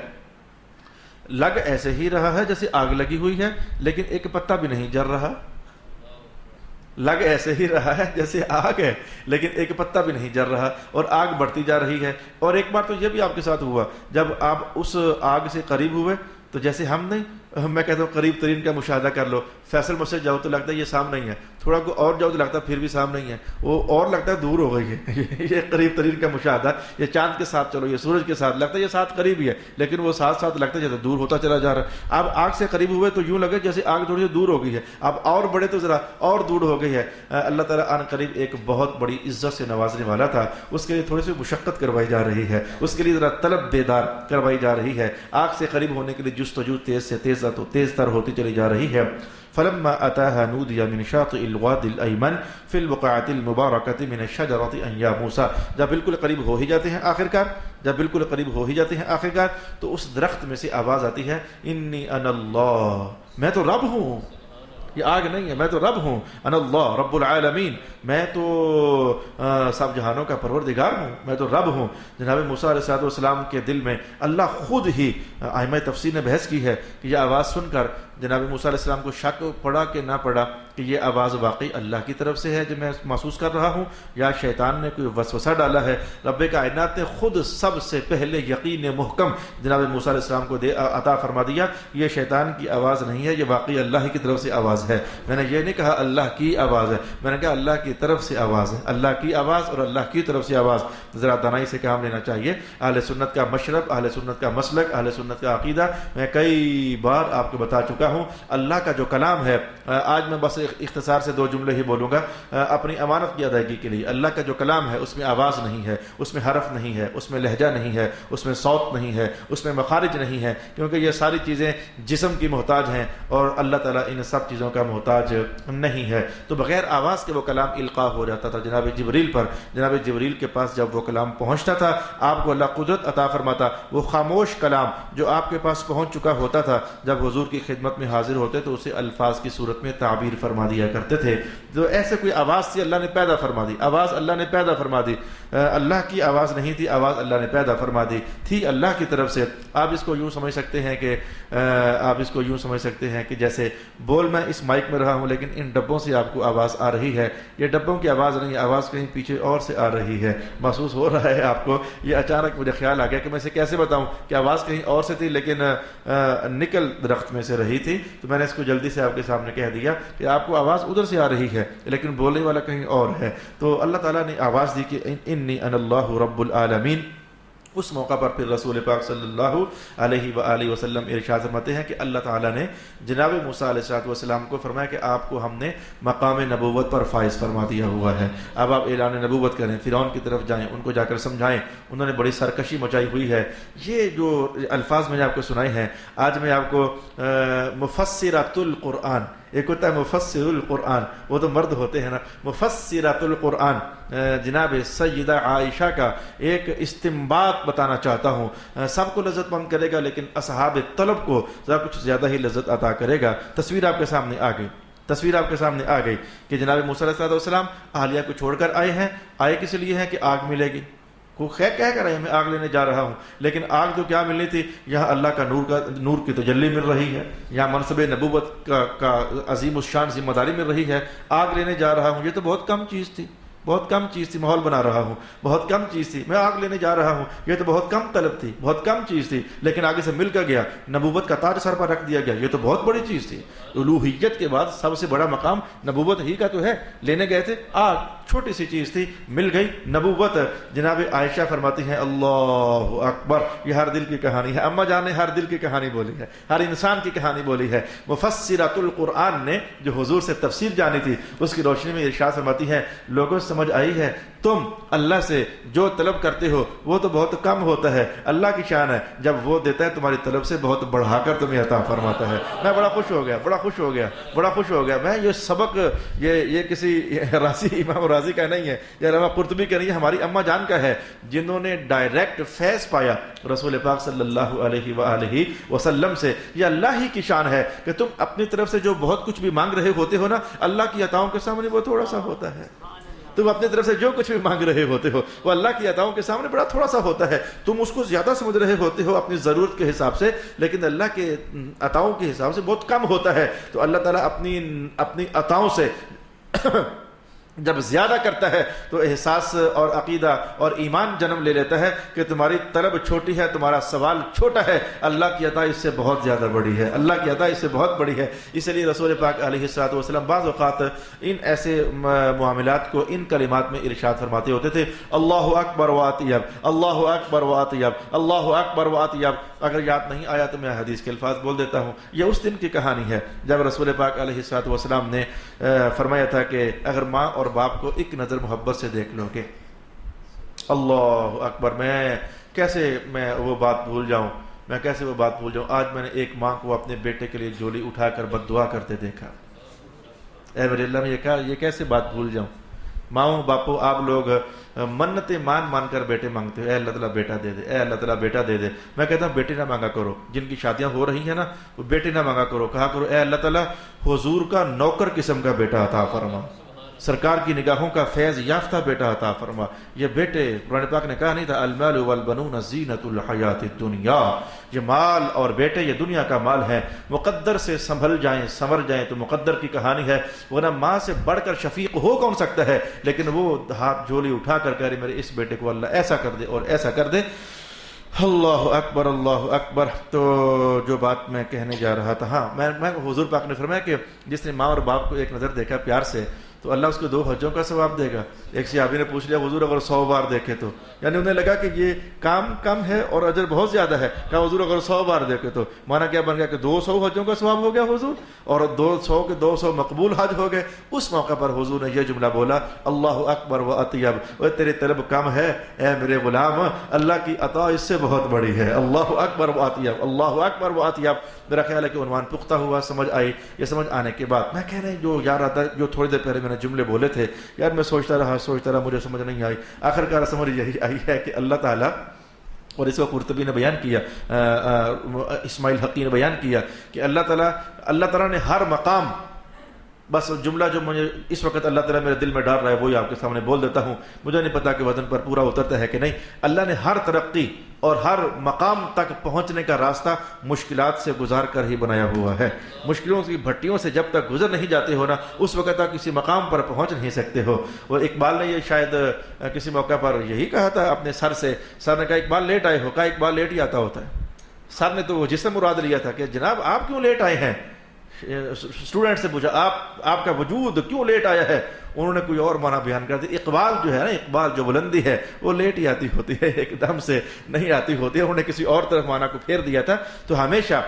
لگ ایسے ہی رہا ہے جیسے آگ لگی ہوئی ہے، لیکن ایک پتا بھی نہیں جل رہا۔ لگ ایسے ہی رہا ہے جیسے آگ ہے، لیکن ایک پتا بھی نہیں جل رہا، اور آگ بڑھتی جا رہی ہے۔ اور ایک بار تو یہ بھی آپ کے ساتھ ہوا، جب آپ اس آگ سے قریب ہوئے تو جیسے ہم نہیں، میں کہتا ہوں قریب ترین کا مشاہدہ کر لو، فیصل مسجد جاؤ تو لگتا ہے یہ سامنے ہی ہے، تھوڑا کو اور جاؤ تو لگتا ہے پھر بھی سامنے ہی ہے، وہ اور لگتا ہے دور ہو گئی ہے۔ یہ قریب ترین کا مشاہدہ، یہ چاند کے ساتھ چلو، یہ سورج کے ساتھ لگتا ہے یہ ساتھ قریب ہی ہے، لیکن وہ ساتھ ساتھ لگتا ہے جیسے دور ہوتا چلا جا رہا ہے۔ اب آگ سے قریب ہوئے تو یوں لگے جیسے آگ تھوڑی سی دور ہو گئی ہے، اب اور بڑے تو ذرا اور دور ہو گئی ہے۔ اللہ تعالیٰ عن قریب ایک بہت بڑی عزت سے نوازنے والا تھا، اس کے لیے تھوڑی سی مشقت کروائی جا رہی ہے، اس کے لیے ذرا طلب بیدار کروائی جا رہی ہے، آگ سے قریب ہونے کے لیے جستجو تیز سے تیز تر ہوتی چلی جا رہی ہے۔ فلما اتاها نودي من شاطئ الوادي الايمن في البقعه المباركه من الشجره ان يا موسى، جب بالکل قریب ہو ہی جاتے ہیں آخرکار، جب بالکل قریب ہو ہی جاتے ہیں آخرکار، تو اس درخت میں سے آواز آتی ہے، انی انا اللہ، میں تو رب ہوں، یہ آگ نہیں ہے، میں تو رب ہوں، انا اللہ رب العالمین، میں تو سب جہانوں کا پروردگار ہوں، میں تو رب ہوں۔ جناب موسیٰ علیہ السلام کے دل میں اللہ خود ہی، ائمہ تفسیر نے بحث کی ہے کہ یہ آواز سن کر جناب موسیٰ علیہ السلام کو شک پڑا کہ نہ پڑا کہ یہ آواز واقعی اللہ کی طرف سے ہے جو میں محسوس کر رہا ہوں یا شیطان نے کوئی وسوسہ ڈالا ہے؟ رب کائنات نے خود سب سے پہلے یقین محکم جناب موسیٰ علیہ السلام کو عطا فرما دیا، یہ شیطان کی آواز نہیں ہے، یہ واقعی اللہ کی طرف سے آواز ہے۔ میں نے یہ نہیں کہا اللہ کی آواز ہے، میں نے کہا اللہ کی طرف سے آواز ہے، اللہ کی آواز اور اللہ کی طرف سے آواز۔ ذرا دانائی سے کام لینا چاہیے۔ اہل سنت کا مشرب، اہل سنت کا مسلک، اہل سنت کا عقیدہ میں کئی بار آپ کو بتا چکا ہوں۔ اللہ کا جو کلام ہے، آج میں بس اختصار سے 2 جملے ہی بولوں گا اپنی امانت کی ادائیگی کے لیے۔ اللہ کا جو کلام ہے اس میں آواز نہیں ہے، اس میں حرف نہیں ہے، اس میں لہجہ نہیں ہے، اس میں صوت نہیں ہے، اس میں مخارج نہیں ہے، کیونکہ یہ ساری چیزیں جسم کی محتاج ہیں اور اللہ تعالیٰ ان سب چیزوں کا محتاج نہیں ہے۔ تو بغیر آواز کے وہ کلام القاء ہو جاتا تھا جناب جبریل پر۔ جناب جبریل کے پاس جب وہ کلام پہنچتا تھا، آپ کو اللہ قدرت عطا فرماتا، وہ خاموش کلام جو آپ کے پاس پہنچ چکا ہوتا تھا، جب حضور کی خدمت میں حاضر ہوتے تو اسے الفاظ کی صورت میں تعبیر فرما دیا کرتے تھے۔ جو ایسے کوئی آواز تھی اللہ نے پیدا فرما دی، آواز اللہ نے پیدا فرما دی، اللہ کی آواز نہیں تھی، آواز اللہ نے پیدا فرما دی تھی اللہ کی طرف سے۔ آپ اس کو یوں سمجھ سکتے ہیں کہ جیسے بول میں اس مائک میں رہا ہوں لیکن ان ڈبوں سے آپ کو آواز آ رہی ہے، یہ ڈبوں کی آواز نہیں، آواز کہیں پیچھے اور سے آ رہی ہے، محسوس ہو رہا ہے آپ کو۔ یہ اچانک مجھے خیال آ گیا کہ میں اسے کیسے بتاؤں کہ آواز کہیں اور سے تھی لیکن نکل درخت میں سے رہی تھی، تو میں نے اس کو جلدی سے آپ کے سامنے کہہ دیا کہ آپ کو آواز ادھر سے آ رہی ہے لیکن بولنے والا کہیں اور ہے۔ تو اللہ تعالیٰ نے آواز دی کہ انی انا اللہ رب العالمین۔ اس موقع پر پھر رسول پاک صلی اللہ علیہ وآلہ وسلم ارشاد فرماتے ہیں کہ اللہ تعالیٰ نے جناب موسیٰ علیہ السلام کو فرمایا کہ آپ کو ہم نے مقام نبوت پر فائز فرما دیا ہوا ہے، اب آپ اعلان نبوت کریں، فرعون کی طرف جائیں، ان کو جا کر سمجھائیں، انہوں نے بڑی سرکشی مچائی ہوئی ہے۔ یہ جو الفاظ میں نے آپ کو سنائے ہیں، آج میں آپ کو مفسرات القرآن، ایک ہوتا ہے مفسر القرآن، وہ تو مرد ہوتے ہیں نا، مفسرات القرآن جناب سیدہ عائشہ کا ایک استنباط بتانا چاہتا ہوں۔ سب کو لذت مند کرے گا لیکن اصحاب طلب کو ذرا کچھ زیادہ ہی لذت عطا کرے گا۔ تصویر آپ کے سامنے آ گئی کہ جناب موسیٰ علیہ السلام اہلیہ کو چھوڑ کر آئے ہیں، آئے کس لیے ہیں کہ آگ ملے گی، کو کہہ کر رہے ہیں میں آگ لینے جا رہا ہوں، لیکن آگ تو کیا ملنی تھی، یہاں اللہ کا نور کی تجلی مل رہی ہے، یہاں منصب نبوت کا عظیم الشان ذمہ داری مل رہی ہے۔ آگ لینے جا رہا ہوں، یہ تو بہت کم چیز تھی، ماحول بنا رہا ہوں، بہت کم چیز تھی، میں آگ لینے جا رہا ہوں، یہ تو بہت کم طلب تھی، بہت کم چیز تھی، لیکن آگے سے مل کر گیا، نبوت کا تاج سر پر رکھ دیا گیا، یہ تو بہت بڑی چیز تھی۔ الوہیت کے بعد سب سے بڑا مقام نبوت ہی کا تو ہے، لینے گئے تھے آگ، چھوٹی سی چیز تھی، مل گئی نبوت۔ جناب عائشہ فرماتی ہیں اللہ اکبر، یہ ہر دل کی کہانی ہے، اماں جان نے ہر دل کی کہانی بولی ہے، ہر انسان کی کہانی بولی ہے۔ مفسرات القرآن نے جو حضور سے تفسیر جانی تھی اس کی روشنی میں ارشاد فرماتی ہے، لوگوں سمجھ آئی ہے تم اللہ سے جو طلب کرتے ہو وہ تو بہت کم ہوتا ہے، اللہ کی شان ہے جب وہ دیتا ہے تمہاری طلب سے بہت بڑھا کر تمہیں عطا فرماتا ہے۔ میں بڑا خوش ہو گیا۔ میں یہ سبق یہ کسی امام راضی کا نہیں ہے یا علامہ قرطبی کا نہیں ہے، ہماری اماں جان کا ہے، جنہوں نے ڈائریکٹ فیض پایا رسول پاک صلی اللہ علیہ وآلہ وسلم سے۔ یہ اللہ ہی کی شان ہے کہ تم اپنی طرف سے جو بہت کچھ بھی مانگ رہے ہوتے ہو نا، اللہ کی عطاؤں کے سامنے وہ تھوڑا سا ہوتا ہے۔ تم اپنی طرف سے جو کچھ بھی مانگ رہے ہوتے ہو وہ اللہ کی عطاؤں کے سامنے بڑا تھوڑا سا ہوتا ہے، تم اس کو زیادہ سمجھ رہے ہوتے ہو اپنی ضرورت کے حساب سے، لیکن اللہ کے عطاؤں کے حساب سے بہت کم ہوتا ہے۔ تو اللہ تعالیٰ اپنی عطاؤں سے جب زیادہ کرتا ہے تو احساس اور عقیدہ اور ایمان جنم لے لیتا ہے کہ تمہاری طلب چھوٹی ہے، تمہارا سوال چھوٹا ہے، اللہ کی عطا اس سے بہت زیادہ بڑی ہے، اللہ کی عطا اس سے بہت بڑی ہے۔ اس لیے رسول پاک علیہ الصلوۃ والسلام بعض اوقات ان ایسے معاملات کو ان کلمات میں ارشاد فرماتے ہوتے تھے، اللہ اکبر و اطیب، اللہ اکبر و اطیب، اللہ اکبر و اطیب۔ اگر یاد نہیں آیا تو میں حدیث کے الفاظ بول دیتا ہوں۔ یہ اس دن کی کہانی ہے جب رسول پاک علیہ الصلوۃ والسلام نے فرمایا تھا کہ اگر ماں اور باپ کو ایک نظر محبت سے دیکھ لو گے، اللہ اکبر، میں کیسے وہ بات بھول جاؤں، آج میں نے ایک ماں کو اپنے بیٹے کے لیے جولی اٹھا کر بد دعا کرتے دیکھا، اے میرے اللہ میں یہ کیسے بات بھول جاؤں۔ ماؤں باپو آپ لوگ منتیں مان کر بیٹے مانگتے ہو، اے اللہ تعالیٰ بیٹا دے دے، اے اللہ تعالیٰ بیٹا دے دے۔ میں کہتا ہوں بیٹی نہ مانگا کرو، جن کی شادیاں ہو رہی ہیں نا وہ بیٹی نہ مانگا کرو، کہا کرو اے اللہ تعالیٰ حضور کا نوکر قسم کا بیٹا عطا فرما، سرکار کی نگاہوں کا فیض یافتہ بیٹا عطا فرما. یہ بیٹے قرآن پاک نے کہا نہیں تھا المال والبنون زینت الحیات الدنیا، یہ مال اور بیٹے یہ دنیا کا مال ہے. مقدر سے سنبھل جائیں سنور جائیں تو مقدر کی کہانی ہے، ورنہ ماں سے بڑھ کر شفیق ہو کون سکتا ہے. لیکن وہ ہاتھ جھولی اٹھا کر کہہ رہے میرے اس بیٹے کو اللہ ایسا کر دے اور ایسا کر دے. اللہ اکبر اللہ اکبر. تو جو بات میں کہنے جا رہا تھا، ہاں میں حضور پاک نے فرمایا کہ جس نے ماں اور باپ کو ایک نظر دیکھا پیار سے تو اللہ اس کو 2 حجوں کا ثواب دے گا. ایک صحابی نے پوچھ لیا حضور اگر 100 بار دیکھے تو، یعنی انہیں لگا کہ یہ کام کم ہے اور اجر بہت زیادہ ہے. کہا حضور اگر 100 بار دیکھے تو مانا کیا بن گیا کہ 200 حجوں کا ثواب ہو گیا حضور، اور 200 کے 200 مقبول حج ہو گئے. اس موقع پر حضور نے یہ جملہ بولا اللہ اکبر و اطیب. وہ تیری طلب کم ہے اے میرے غلام، اللہ کی عطا اس سے بہت بڑی ہے. اللہ اکبر و اطیب، اللہ اکبر و اطیب. میرا خیال ہے کہ عنوان پختہ ہوا، سمجھ آئی. یہ سمجھ آنے کے بعد میں کہنے جو یار آتا جو تھوڑی دیر پہلے میں نے جملے بولے تھے یار، میں سوچتا رہا مجھے سمجھ نہیں آئی. آخر کار سمجھ یہی آئی ہے کہ اللہ تعالیٰ، اور اس کو قرطبی نے بیان کیا، اسماعیل حقی نے بیان کیا کہ اللہ تعالیٰ نے ہر مقام، بس جملہ جو مجھے اس وقت اللہ تعالیٰ میرے دل میں ڈال رہا ہے وہی آپ کے سامنے بول دیتا ہوں. مجھے نہیں پتا کہ وزن پر پورا اترتا ہے کہ نہیں. اللہ نے ہر ترقی اور ہر مقام تک پہنچنے کا راستہ مشکلات سے گزار کر ہی بنایا ہوا ہے. مشکلوں کی بھٹیوں سے جب تک گزر نہیں جاتے ہو نا، اس وقت تک کسی مقام پر پہنچ نہیں سکتے ہو. اور اقبال نے یہ شاید کسی موقع پر یہی کہا تھا اپنے سر سے. سر نے کہا اقبال لیٹ آئے ہو؟ کہا اقبال لیٹ ہی آتا ہوتا ہے. سر نے تو وہ جسم مراد لیا تھا کہ جناب آپ کیوں لیٹ آئے ہیں. اسٹوڈنٹ سے پوچھا آپ کا وجود کیوں لیٹ آیا ہے؟ انہوں نے کوئی اور معنی بیان کر دی. اقبال جو ہے نا، اقبال جو بلندی ہے وہ لیٹ ہی آتی ہوتی ہے، ایک دم سے نہیں آتی ہوتی ہے. انہوں نے کسی اور طرف معنی کو پھیر دیا تھا. تو ہمیشہ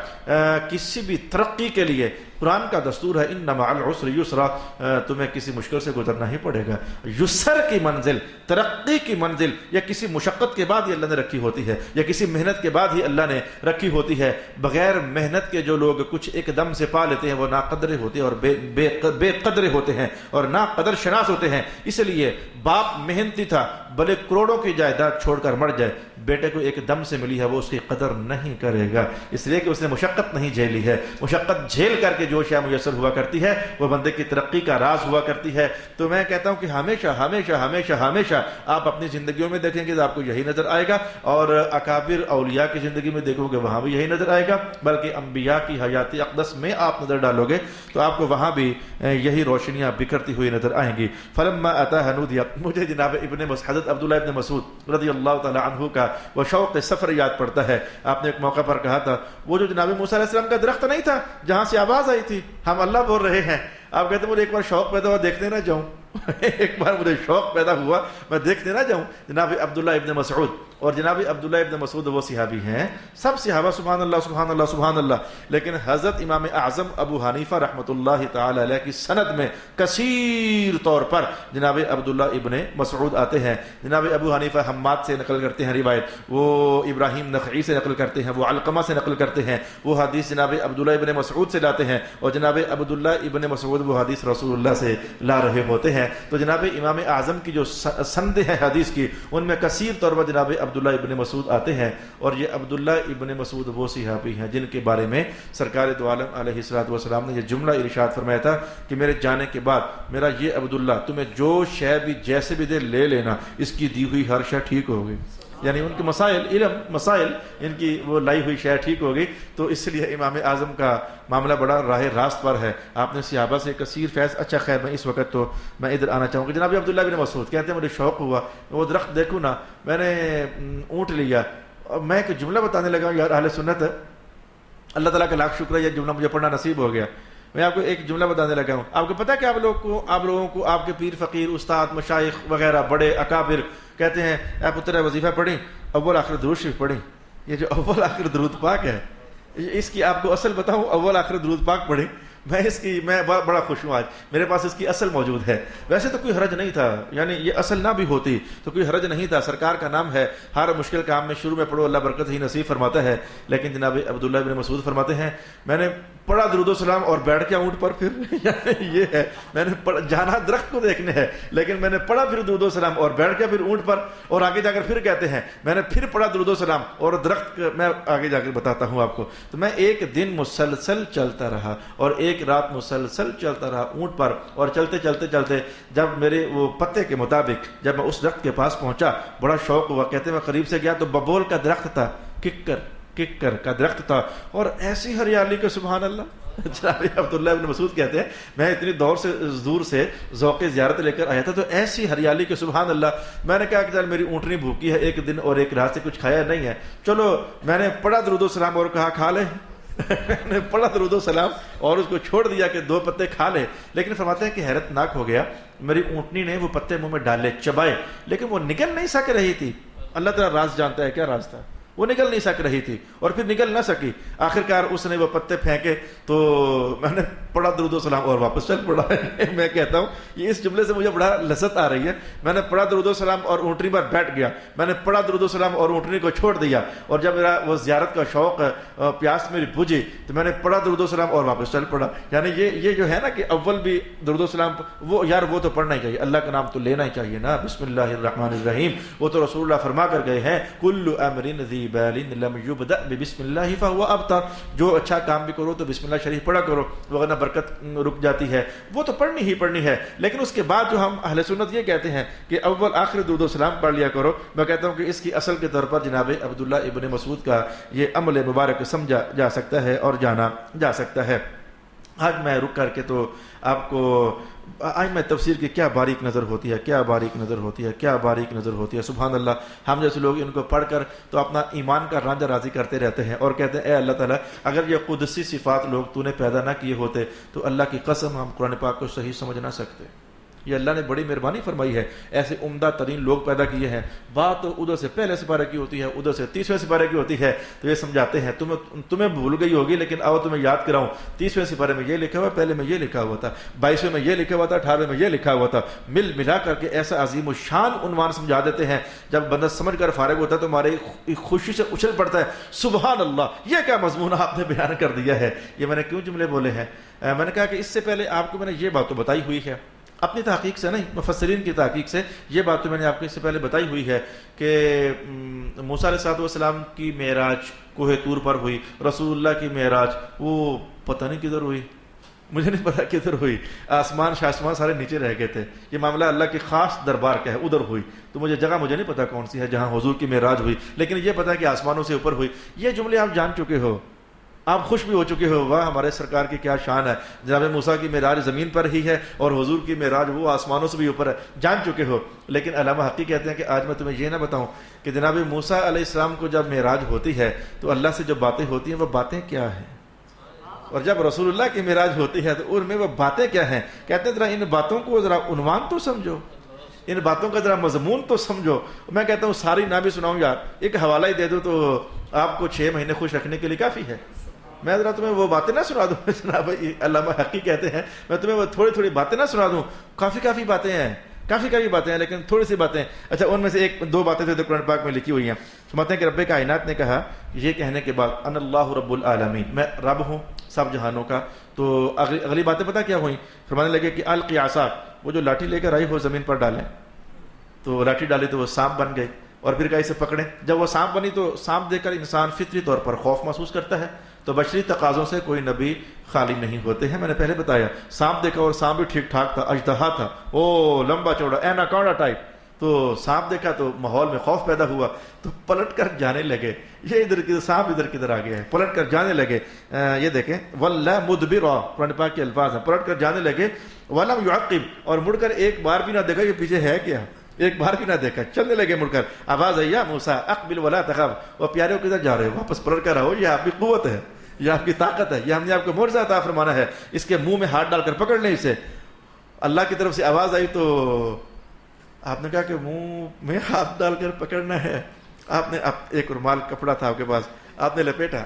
کسی بھی ترقی کے لیے قرآن کا دستور ہے ان مع العسر یسرا، تمہیں کسی مشکل سے گزرنا ہی پڑے گا. یسر کی منزل، ترقی کی منزل یا کسی مشقت کے بعد ہی اللہ نے رکھی ہوتی ہے، یا کسی محنت کے بعد ہی اللہ نے رکھی ہوتی ہے. بغیر محنت کے جو لوگ کچھ ایک دم سے پا لیتے ہیں وہ ناقدر ہوتے ہیں اور بے قدر ہوتے ہیں اور ناقدر شناس ہوتے ہیں. اس لیے باپ محنتی تھا، بھلے کروڑوں کی جائیداد چھوڑ کر مر جائے، بیٹے کو ایک دم سے ملی ہے وہ اس کی قدر نہیں کرے گا، اس لیے کہ اس نے مشقت نہیں جھیلی ہے. مشقت جھیل کر کے جو شے میسر ہوا کرتی ہے وہ بندے کی ترقی کا راز ہوا کرتی ہے. تو میں کہتا ہوں کہ ہمیشہ ہمیشہ ہمیشہ ہمیشہ آپ اپنی زندگیوں میں دیکھیں گے تو آپ کو یہی نظر آئے گا، اور اکابر اولیاء کی زندگی میں دیکھو گے وہاں بھی یہی نظر آئے گا. بلکہ انبیاء کی حیات اقدس میں آپ نظر ڈالو گے تو آپ کو وہاں بھی یہی روشنیاں بکھرتی ہوئی نظر آئیں گی. فلما اتاہ نودی، مجھے جناب حضرت عبداللہ ابن مسعود رضی اللہ تعالی عنہ کا وہ شوق سفر یاد پڑتا ہے. آپ نے ایک موقع پر کہا تھا وہ جو جناب موسیٰ علیہ السلام کا درخت نہیں تھا جہاں سے آواز آئی تھی ہم اللہ بول رہے ہیں، آپ کہتے ہیں مجھے ایک بار شوق پیدا ہوا دیکھنے نہ جاؤں. ایک بار مجھے شوق پیدا ہوا میں دیکھنے نہ جاؤں. جناب عبداللہ ابن مسعود، اور جناب عبداللہ ابن مسعود وہ صحابی ہیں، سب صحابہ سبحان اللہ سبحان اللہ سبحان اللہ، لیکن حضرت امام اعظم ابو حنیفہ رحمۃ اللہ تعالی علیہ کی سند میں کثیر طور پر جناب عبداللہ ابن مسعود آتے ہیں. جناب ابو حنیفہ حماد سے نقل کرتے ہیں روایت، وہ ابراہیم نخعی سے نقل کرتے ہیں، وہ علقمہ سے نقل کرتے ہیں، وہ حدیث جناب عبداللہ ابن مسعود سے لاتے ہیں، اور جناب عبداللہ ابن مسعود وہ حدیث رسول اللہ سے لا رہے ہوتے ہیں. تو جناب امام اعظم کی جو سند ہے حدیث کی ان میں کثیر طور پر جناب عبداللہ ابن مسعود آتے ہیں. اور یہ عبداللہ ابن مسعود وہ صحابی ہیں جن کے بارے میں سرکار دو عالم علیہ الصلوۃ والسلام نے یہ جملہ ارشاد فرمایا تھا کہ میرے جانے کے بعد میرا یہ عبداللہ تمہیں جو شے بھی جیسے بھی دے لے لینا، اس کی دی ہوئی ہر شے ٹھیک ہوگی. یعنی ان کے مسائل ان کی وہ لائی ہوئی شے ٹھیک ہوگی. تو اس لیے امام اعظم کا معاملہ بڑا راہ راست پر ہے. آپ نے صحابہ سے کثیر فیض. اچھا خیر میں اس وقت تو میں ادھر آنا چاہوں گا. جناب عبداللہ بن مسعود کہتے ہیں مجھے شوق ہوا وہ درخت دیکھوں نا، میں نے اونٹ لیا اور میں ایک جملہ بتانے لگا. یار اہل سنت اللہ تعالیٰ کا لاکھ شکر ہے یہ جملہ مجھے پڑھنا نصیب ہو گیا. میں آپ کو ایک جملہ بتانے لگا ہوں. آپ کو پتہ ہے کہ آپ لوگوں کو آپ کے پیر فقیر استاد مشائخ وغیرہ بڑے اکابر کہتے ہیں اے پتر وظیفہ پڑھیں، اول آخر درود شریف پڑھیں. یہ جو اول آخر درود پاک ہے اس کی آپ کو اصل بتاؤں، اول آخر درود پاک پڑھیں. میں بڑا خوش ہوں آج میرے پاس اس کی اصل موجود ہے. ویسے تو کوئی حرج نہیں تھا، یعنی یہ اصل نہ بھی ہوتی تو کوئی حرج نہیں تھا. سرکار کا نام ہے، ہر مشکل کام میں شروع میں پڑھو اللہ برکت ہی نصیب فرماتا ہے. لیکن جناب عبداللہ بن مسعود فرماتے ہیں میں نے پڑھا درود و سلام اور بیٹھ کے اونٹ پر پھر یعنی یہ ہے میں نے جانا درخت کو دیکھنے ہے لیکن میں نے پڑھا پھر درود و سلام اور بیٹھ کے پھر اونٹ پر. اور آگے جا کر پھر کہتے ہیں میں نے پھر پڑھا درود و سلام اور درخت. میں آگے جا کر بتاتا ہوں آپ کو. تو میں ایک دن مسلسل چلتا رہا اور ایک ایک رات مسلسل چلتا رہا اونٹ پر، اور چلتے چلتے چلتے جب میرے وہ پتے کے مطابق جب میں اس درخت کے پاس پہنچا، بڑا شوق ہوا، کہتے میں قریب سے گیا تو ببول کا درخت تھا، ککر کا درخت تھا، اور ایسی ہریالی کہ سبحان اللہ۔ جناب عبداللہ ابن مسعود کہتے ہیں میں اتنی دور سے ذوق زیارت لے کر آیا تھا تو ایسی ہریالی کہ سبحان اللہ۔ میں نے کہا کہ چل میری اونٹنی بھوکی ہے، ایک دن اور ایک رات سے کچھ کھایا نہیں ہے، چلو میں نے پڑھا درود و سلام اور کہا کھا لے میں نے پڑھا درود و سلام اور اس کو چھوڑ دیا کہ 2 پتے کھا لے، لیکن فرماتے ہیں کہ حیرت ناک ہو گیا، میری اونٹنی نے وہ پتے منہ میں ڈالے، چبائے، لیکن وہ نگل نہیں سک رہی تھی۔ اللہ تعالیٰ راز جانتا ہے کیا راز تھا، وہ نگل نہیں سک رہی تھی اور پھر نگل نہ سکی، آخرکار اس نے وہ پتے پھینکے تو میں نے پڑھا درود و سلام اور واپس چل پڑا۔ میں کہتا ہوں یہ اس جملے سے مجھے بڑا لذت آ رہی ہے، میں نے پڑھا درود و سلام اور اونٹنی پر بیٹھ گیا، میں نے پڑھا درود و سلام اور اونٹنی کو چھوڑ دیا، اور جب میرا وہ زیارت کا شوق پیاس میری بجھی تو میں نے پڑھا درود و سلام اور واپس چل پڑا۔ یعنی یہ جو ہے نا کہ اول بھی درود و سلام وہ یار وہ تو پڑھنا ہی چاہیے، اللہ کا نام تو لینا ہی چاہیے نا، بسم اللہ الرحمن الرحیم، وہ تو رسول اللہ فرما کر گئے ہیں کل امر ذی بال لم یبدأ بسم اللہ فهو ابتر، جو اچھا کام بھی کرو تو بسم اللہ شریف پڑھا کرو ورنہ برکت رک جاتی ہے، وہ تو پڑھنی ہی پڑھنی ہے۔ لیکن اس کے بعد جو ہم اہل سنت یہ کہتے ہیں کہ اول آخر درود و سلام پڑھ لیا کرو، میں کہتا ہوں کہ اس کی اصل کے طور پر جناب عبداللہ ابن مسعود کا یہ عمل مبارک سمجھا جا سکتا ہے اور جانا جا سکتا ہے۔ آج میں رک کر کے تو آپ کو آج میں تفسیر کی کیا باریک نظر ہوتی ہے، کیا باریک نظر ہوتی ہے، کیا باریک نظر ہوتی ہے، سبحان اللہ۔ ہم جیسے لوگ ان کو پڑھ کر تو اپنا ایمان کا رانجہ راضی کرتے رہتے ہیں اور کہتے ہیں اے اللہ تعالیٰ اگر یہ قدسی صفات لوگ تو نے پیدا نہ کیے ہوتے تو اللہ کی قسم ہم قرآن پاک کو صحیح سمجھ نہ سکتے۔ یہ اللہ نے بڑی مہربانی فرمائی ہے، ایسے عمدہ ترین لوگ پیدا کیے ہیں۔ بات تو ادھر سے پہلے سپارے کی ہوتی ہے، ادھر سے 30ویں سپارے کی ہوتی ہے، تو یہ سمجھاتے ہیں تمہیں بھول گئی ہوگی لیکن آؤ تمہیں یاد کراؤں، 30ویں سپارے میں یہ لکھا ہوا، پہلے میں یہ لکھا ہوا تھا، 22ویں میں یہ لکھا ہوا تھا، 18ویں میں یہ لکھا ہوا تھا، ملا کر کے ایسا عظیم الشان عنوان سمجھا دیتے ہیں، جب بندہ سمجھ کر فارغ ہوتا ہے تو ہمارے خوشی سے اچھل پڑتا ہے سبحان اللہ، یہ کیا مضمون آپ نے بیان کر دیا ہے۔ یہ میں نے کیوں جملے بولے ہیں؟ میں نے کہا کہ اس سے پہلے آپ کو میں نے یہ بات تو بتائی ہوئی ہے، اپنی تحقیق سے نہیں، مفسرین کی تحقیق سے یہ بات تو میں نے آپ کو اس سے پہلے بتائی ہوئی ہے کہ موسیٰ علیہ السلام کی معراج کوہ طور پر ہوئی، رسول اللہ کی معراج وہ پتہ نہیں کدھر ہوئی، مجھے نہیں پتا کدھر ہوئی، آسمان شاسمان سارے نیچے رہ گئے تھے، یہ معاملہ اللہ کے خاص دربار کا ہے، ادھر ہوئی، تو مجھے جگہ مجھے نہیں پتا کون سی ہے جہاں حضور کی معراج ہوئی، لیکن یہ پتا کہ آسمانوں سے اوپر ہوئی۔ یہ جملے آپ جان چکے ہو، آپ خوش بھی ہو چکے ہو، واہ ہمارے سرکار کی کیا شان ہے، جناب موسیٰ کی معراج زمین پر ہی ہے اور حضور کی معراج وہ آسمانوں سے بھی اوپر ہے، جان چکے ہو۔ لیکن علامہ حقی کہتے ہیں کہ آج میں تمہیں یہ نہ بتاؤں کہ جناب موسیٰ علیہ السلام کو جب معراج ہوتی ہے تو اللہ سے جو باتیں ہوتی ہیں وہ باتیں کیا ہیں، اور جب رسول اللہ کی معراج ہوتی ہے تو ان میں وہ باتیں کیا ہیں۔ کہتے ہیں ذرا ان باتوں کو ذرا عنوان تو سمجھو، ان باتوں کا ذرا مضمون تو سمجھو۔ میں کہتا ہوں ساری نہ بھی سناؤں یار، ایک حوالہ ہی دے دوں تو آپ کو 6 مہینے خوش رکھنے کے لیے کافی ہے۔ میں ذرا تمہیں وہ باتیں نہ سنا دوں، جناب علامہ حقی کہتے ہیں میں تمہیں وہ تھوڑی باتیں نہ سنا دوں، کافی باتیں ہیں، کافی باتیں ہیں لیکن تھوڑی سی باتیں، اچھا ان میں سے 2 باتیں جو قرآن پاک میں لکھی ہوئی ہیں۔ سمجھتے ہیں کہ رب کائنات نے کہا یہ کہنے کے بعد ان اللہ رب العالمین، میں رب ہوں سب جہانوں کا، تو اگلی باتیں پتہ کیا ہوئیں؟ فرمانے لگے کہ القی عصاک، وہ جو لاٹھی لے کر آئی وہ زمین پر ڈالیں، تو لاٹھی ڈالی تو وہ سانپ بن گئی، اور پھر کہیں سے پکڑیں، جب وہ سانپ بنی تو سانپ دیکھ کر انسان فطری طور پر خوف محسوس کرتا ہے، تو بشری تقاضوں سے کوئی نبی خالی نہیں ہوتے ہیں۔ میں نے پہلے بتایا سانپ دیکھا اور سانپ بھی ٹھیک ٹھاک تھا، اژدہا تھا، او لمبا چوڑا ایناکونڈا ٹائپ، تو سانپ دیکھا تو ماحول میں خوف پیدا ہوا، تو پلٹ کر جانے لگے، یہ ادھر کدھر سانپ ادھر کدھر آ گیا ہے، پلٹ کر جانے لگے۔ یہ دیکھیں واللہ مدبرا، قرآن پاک کے الفاظ ہیں، پلٹ کر جانے لگے، ولم یعقب، اور مڑ کر ایک بار بھی نہ دیکھا یہ پیچھے ہے کیا، ایک بار بھی نہ دیکھا، چلنے لگے مڑ کر۔ آواز آئی یا موسیٰ اقبل ولا تخف، وہ پیارے کدھر جا رہے ہو، واپس پلٹ کر آؤ، یہ آپ کی قوت ہے، یہ آپ کی طاقت ہے، یہ ہم نے آپ کو معجزہ عطا فرمانا ہے، اس کے منہ میں ہاتھ ڈال کر پکڑ لیں اسے۔ اللہ کی طرف سے آواز آئی تو آپ نے کہا کہ منہ میں ہاتھ ڈال کر پکڑنا ہے، آپ نے ایک رومال کپڑا تھا آپ کے پاس، آپ نے لپیٹا،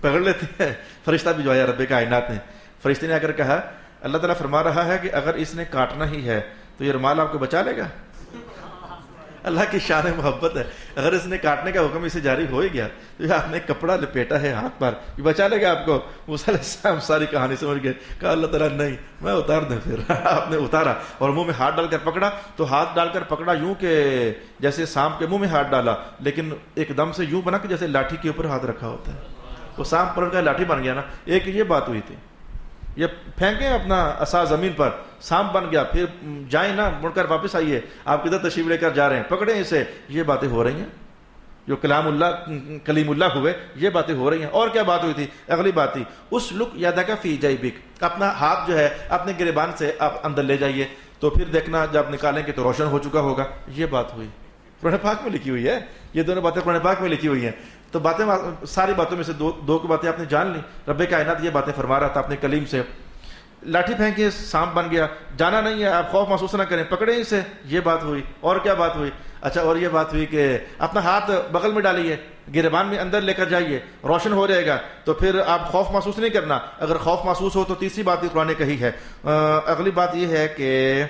پکڑ لیتے ہیں۔ فرشتہ بھی جو آیا رب کائنات نے، فرشتے نے آ کر کہا اللہ تعالیٰ فرما رہا ہے کہ اگر اس نے کاٹنا ہی ہے تو یہ رومال آپ کو بچا لے گا۔ اللہ کی شان محبت ہے، اگر اس نے کاٹنے کا حکم اسے جاری ہو ہی گیا تو یہ آپ نے کپڑا لپیٹا ہے ہاتھ پر، یہ بچا لے گا آپ کو۔ موسیٰ علیہ السلام ساری کہانی سمجھ گئے، کہا اللہ تعالیٰ نہیں میں اتار دوں، پھر آپ نے اتارا اور منہ میں ہاتھ ڈال کر پکڑا، تو ہاتھ ڈال کر پکڑا یوں کہ جیسے سانپ کے منہ میں ہاتھ ڈالا، لیکن ایک دم سے یوں بنا کہ جیسے لاٹھی کے اوپر ہاتھ رکھا ہوتا ہے، وہ سانپ پلٹ کر لاٹھی بن گیا نا۔ ایک یہ بات ہوئی تھی، یہ پھینکیں اپنا عصا زمین پر، سانپ بن گیا، پھر جائیں نہ، مڑ کر واپس آئیے، آپ کدھر تشریف لے کر جا رہے ہیں، پکڑیں اسے. یہ باتیں ہو رہی ہیں جو کلیم اللہ ہوئے، یہ باتیں ہو رہی ہیں. اور کیا بات ہوئی تھی؟ اگلی بات تھی اسلک یدک فی جیبک، اپنا ہاتھ جو ہے اپنے گریبان سے آپ اندر لے جائیے، تو پھر دیکھنا جب نکالیں گے تو روشن ہو چکا ہوگا. یہ بات ہوئی، قرآن پاک میں لکھی ہوئی ہے، یہ دونوں باتیں قرآن پاک میں لکھی ہوئی ہیں. تو باتیں ساری باتوں میں سے دو کی باتیں آپ نے جان لی. رب کائنات یہ باتیں فرما رہا تھا اپنے کلیم سے. لاٹھی پھینکے، سانپ بن گیا، جانا نہیں ہے، آپ خوف محسوس نہ کریں، پکڑیں اسے. یہ بات ہوئی. اور کیا بات ہوئی؟ اچھا، اور یہ بات ہوئی کہ اپنا ہاتھ بغل میں ڈالیے، گریبان میں اندر لے کر جائیے، روشن ہو جائے گا، تو پھر آپ خوف محسوس نہیں کرنا. اگر خوف محسوس ہو تو تیسری بات بھی قرآن نے کہی ہے. اگلی بات یہ ہے کہ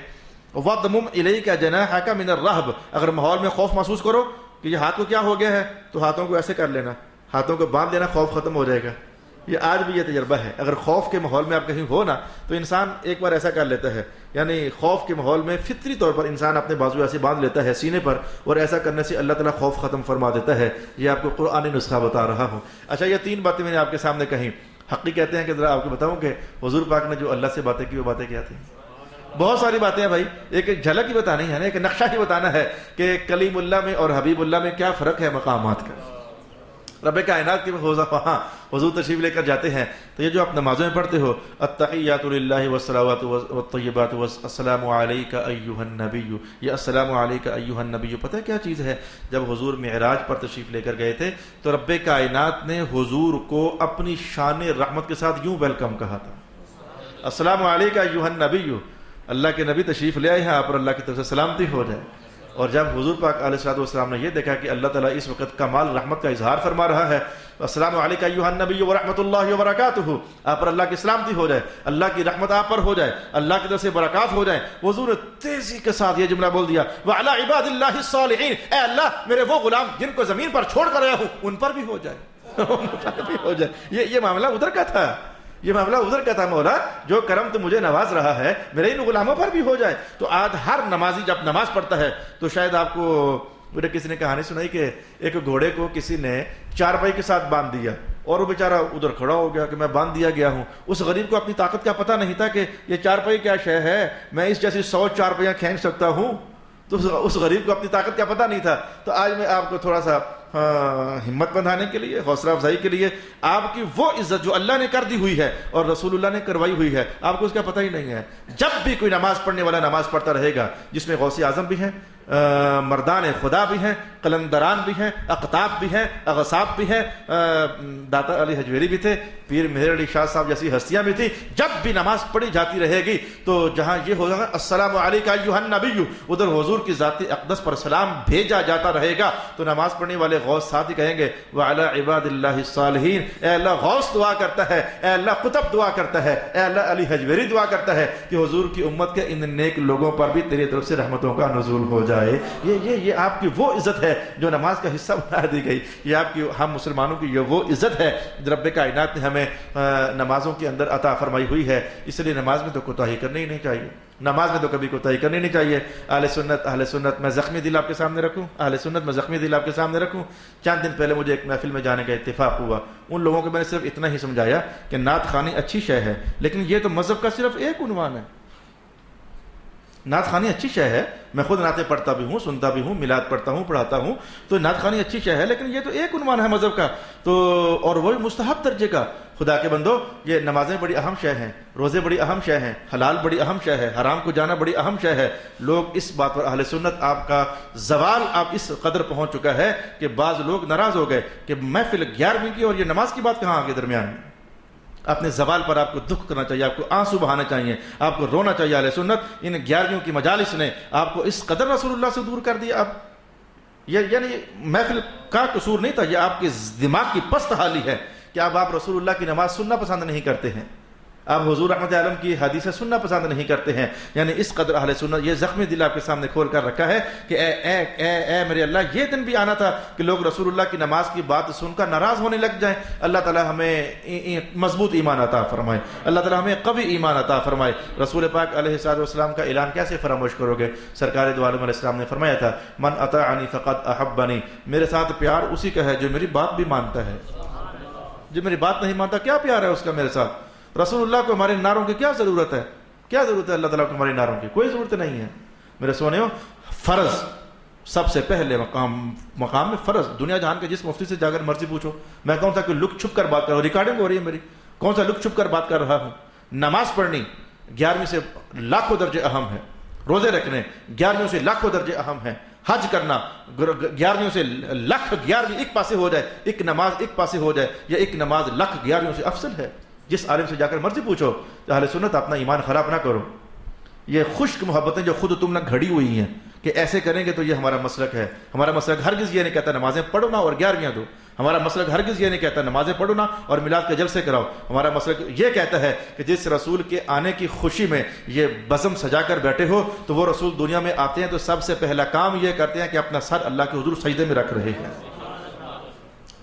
وَضْمُمْ إِلَيْكَ جَنَاحَكَ مِنَ الرَّهْبِ، اگر ماحول میں خوف محسوس کرو کہ یہ ہاتھ کو کیا ہو گیا ہے، تو ہاتھوں کو ایسے کر لینا، ہاتھوں کو باندھ لینا، خوف ختم ہو جائے گا. یہ آج بھی یہ تجربہ ہے. اگر خوف کے ماحول میں آپ کہیں ہو نا، تو انسان ایک بار ایسا کر لیتا ہے، یعنی خوف کے ماحول میں فطری طور پر انسان اپنے بازو ایسے باندھ لیتا ہے سینے پر، اور ایسا کرنے سے اللہ تعالیٰ خوف ختم فرما دیتا ہے. یہ آپ کو قرآنی نسخہ بتا رہا ہوں. اچھا، یہ تین باتیں میں نے آپ کے سامنے کہیں. حقی کہتے ہیں کہ ذرا آپ کو بتاؤں کہ حضور پاک نے جو اللہ سے باتیں کی، وہ باتیں کیا تھیں؟ بہت ساری باتیں ہیں بھائی. ایک جھلک ہی بتانی ہے نا، ایک نقشہ ہی بتانا ہے کہ کلیم اللہ میں اور حبیب اللہ میں کیا فرق ہے مقامات کا. رب کائنات کی وہاں حضور تشریف لے کر جاتے ہیں، تو یہ جو آپ نمازوں میں پڑھتے ہو، التحیات للہ والصلوات والطیبات والسلام علیک ایھا النبی، یہ السلام علیک ایھا النبی، پتہ ہے کیا چیز ہے؟ جب حضور معراج پر تشریف لے کر گئے تھے تو رب کائنات نے حضور کو اپنی شان رحمت کے ساتھ یوں ویلکم کہا تھا، السلام علیک ایھا النبی. اللہ کے نبی تشریف لے آئے ہیں، آپ پر اللہ کی طرف سے سلامتی ہو جائے. اور جب حضور پاک علیہ الصلوۃ والسلام نے یہ دیکھا کہ اللہ تعالیٰ اس وقت کمال رحمت کا اظہار فرما رہا ہے، السلام علیک ایھا النبی ورحمۃ اللہ وبرکاتہ، آپ پر اللہ کی سلامتی ہو جائے، اللہ کی رحمت آپ پر ہو جائے، اللہ کی طرف سے برکات ہو جائے، حضور نے تیزی کے ساتھ یہ جملہ بول دیا، وعلی عباد اللہ الصالحین، اے اللہ میرے وہ غلام جن کو زمین پر چھوڑ کر آیا ہوں ان پر بھی ہو جائے، ان پر بھی ہو جائے. یہ معاملہ ادھر کا تھا، یہ معاملہ ادھر کا تھا. مولا جو کرم تو مجھے نواز رہا ہے، میرے ان غلاموں پر بھی ہو جائے. تو آج ہر نمازی جب نماز پڑھتا ہے تو شاید آپ کو میرے کسی نے کہانی سنائی کہ ایک گھوڑے کو کسی نے چارپائی کے ساتھ باندھ دیا، اور وہ بیچارہ ادھر کھڑا ہو گیا کہ میں باندھ دیا گیا ہوں. اس غریب کو اپنی طاقت کا پتہ نہیں تھا کہ یہ چارپائی کیا شے ہے، میں اس جیسی 100 چارپائیاں کھینچ سکتا ہوں. تو اس غریب کو اپنی طاقت کا پتہ نہیں تھا. تو آج میں آپ کو تھوڑا سا ہمت بندھانے کے لیے، حوصلہ افزائی کے لیے، آپ کی وہ عزت جو اللہ نے کر دی ہوئی ہے اور رسول اللہ نے کروائی ہوئی ہے، آپ کو اس کا پتہ ہی نہیں ہے. جب بھی کوئی نماز پڑھنے والا نماز پڑھتا رہے گا جس میں غوث اعظم بھی ہیں، مردان خدا بھی ہیں، قلندران بھی ہیں، اقطاب بھی ہیں، اغصاب بھی ہیں، داتا علی حجویری بھی تھے، پیر مہر علی شاہ صاحب جیسی ہستیاں بھی تھیں. جب بھی نماز پڑھی جاتی رہے گی تو جہاں یہ ہوگا السلام علیک ایھا النبی، ادھر حضور کی ذات اقدس پر سلام بھیجا جاتا رہے گا. تو نماز پڑھنے والے غوث ساتھ ہی کہیں گے وعلی عباد اللہ الصالحین، اے اللہ غوث دعا کرتا ہے، اے اللہ قطب دعا کرتا ہے، اے اللہ علی حجویری دعا کرتا ہے کہ حضور کی امت کے ان نیک لوگوں پر بھی تیری طرف سے رحمتوں کا نزول ہو جائے. یہ آپ کی وہ عزت ہے جو نماز کا حصہ بنا دی گئی. یہ آپ کی، ہم مسلمانوں کی یہ وہ عزت ہے جو رب کائنات نے ہمیں نمازوں کے اندر عطا فرمائی ہوئی ہے. اس لیے نماز میں تو کوتاہی کرنی ہی نہیں چاہیے، نماز میں تو کبھی کوتاہی کرنی نہیں چاہیے. اہل سنت میں زخمی دل آپ کے سامنے رکھوں، اہل سنت میں زخمی دل آپ کے سامنے رکھوں. چند دن پہلے مجھے ایک محفل میں جانے کا اتفاق ہوا. ان لوگوں کو میں نے صرف اتنا ہی سمجھایا کہ نعت خوانی اچھی شے ہے، لیکن یہ تو مذہب کا صرف ایک عنوان ہے. نعت خوانی اچھی شے ہے، میں خود نعتیں پڑھتا بھی ہوں، سنتا بھی ہوں، میلاد پڑھتا ہوں، پڑھاتا ہوں، تو نعت خوانی اچھی شے ہے، لیکن یہ تو ایک عنوان ہے مذہب کا، تو اور وہی مستحب درجے کا. خدا کے بندو، یہ نمازیں بڑی اہم شے ہیں، روزے بڑی اہم شے ہیں، حلال بڑی اہم شے ہے، حرام کو جانا بڑی اہم شے ہے. لوگ اس بات پر اہل سنت، آپ کا زوال آپ اس قدر پہنچ چکا ہے کہ بعض لوگ ناراض ہو گئے کہ محفل 11ویں کی اور یہ نماز کی بات کہاں آ گئی درمیان میں. اپنے زوال پر آپ کو دکھ کرنا چاہیے، آپ کو آنسو بہانے چاہیے، آپ کو رونا چاہیے. اہل سنت، ان 11ویں کی مجالس نے آپ کو اس قدر رسول اللہ سے دور کر دیا. اب یعنی محفل کا قصور نہیں تھا، یہ آپ کے دماغ کی پست حالی ہے کہ اب آپ رسول اللہ کی نماز سننا پسند نہیں کرتے ہیں، آپ حضور رحمت عالم کی حدیثیں سننا پسند نہیں کرتے ہیں. یعنی اس قدر اہل سنت یہ زخمی دل آپ کے سامنے کھول کر رکھا ہے کہ اے اے اے اے میرے اللہ، یہ دن بھی آنا تھا کہ لوگ رسول اللہ کی نماز کی بات سن کر ناراض ہونے لگ جائیں. اللہ تعالی ہمیں مضبوط ایمان عطا فرمائے، اللہ تعالی ہمیں قوی ایمان عطا فرمائے. رسول پاک علیہ الصلوۃ والسلام کا اعلان کیسے فراموش کرو گے؟ سرکار دو عالم علیہ السلام نے فرمایا تھا من اطاعنی فقد احبنی، میرے ساتھ پیار اسی کا ہے جو میری بات بھی مانتا ہے. جو میری بات نہیں مانتا کیا پیار ہے اس کا میرے ساتھ؟ رسول اللہ کو ہمارے نعروں کی کیا ضرورت ہے؟ کیا ضرورت ہے اللہ تعالیٰ کو ہماری نعروں کی؟ کوئی ضرورت نہیں ہے میرے سونےو۔ فرض سب سے پہلے مقام میں فرض، دنیا جہان کے جس مفتی سے جا کر مرضی پوچھو، میں کہوں تھا کہ لک چھپ کر بات کر رہا ہوں، ریکارڈنگ ہو رہی ہے میری، کون سا لک چھپ کر بات کر رہا ہوں؟ نماز پڑھنی 11ویں سے لاکھوں درجے اہم ہے، روزے رکھنے 11ویں سے لاکھوں درجے اہم ہیں، حج کرنا 11ویں سے لاکھ 11ویں ایک پاسے ہو جائے، ایک نماز ایک پاسے ہو جائے، یا ایک نماز لاکھ 11ویں سے افضل ہے۔ جس عالم سے جا کر مرضی پوچھو۔ اہل سنت اپنا ایمان خراب نہ کرو، یہ خشک محبتیں جو خود تم نے گھڑی ہوئی ہیں کہ ایسے کریں گے تو یہ ہمارا مسلک ہے۔ ہمارا مسلک ہرگز یہ نہیں کہتا نمازیں پڑھو نا اور 11ویں دو، ہمارا مسلک ہرگز یہ نہیں کہتا نمازیں پڑھو نا اور میلاد کے جلسے کراؤ، ہمارا مسلک یہ کہتا ہے کہ جس رسول کے آنے کی خوشی میں یہ بزم سجا کر بیٹھے ہو تو وہ رسول دنیا میں آتے ہیں تو سب سے پہلا کام یہ کرتے ہیں کہ اپنا سر اللہ کے حضور سجدے میں رکھ رہے ہیں۔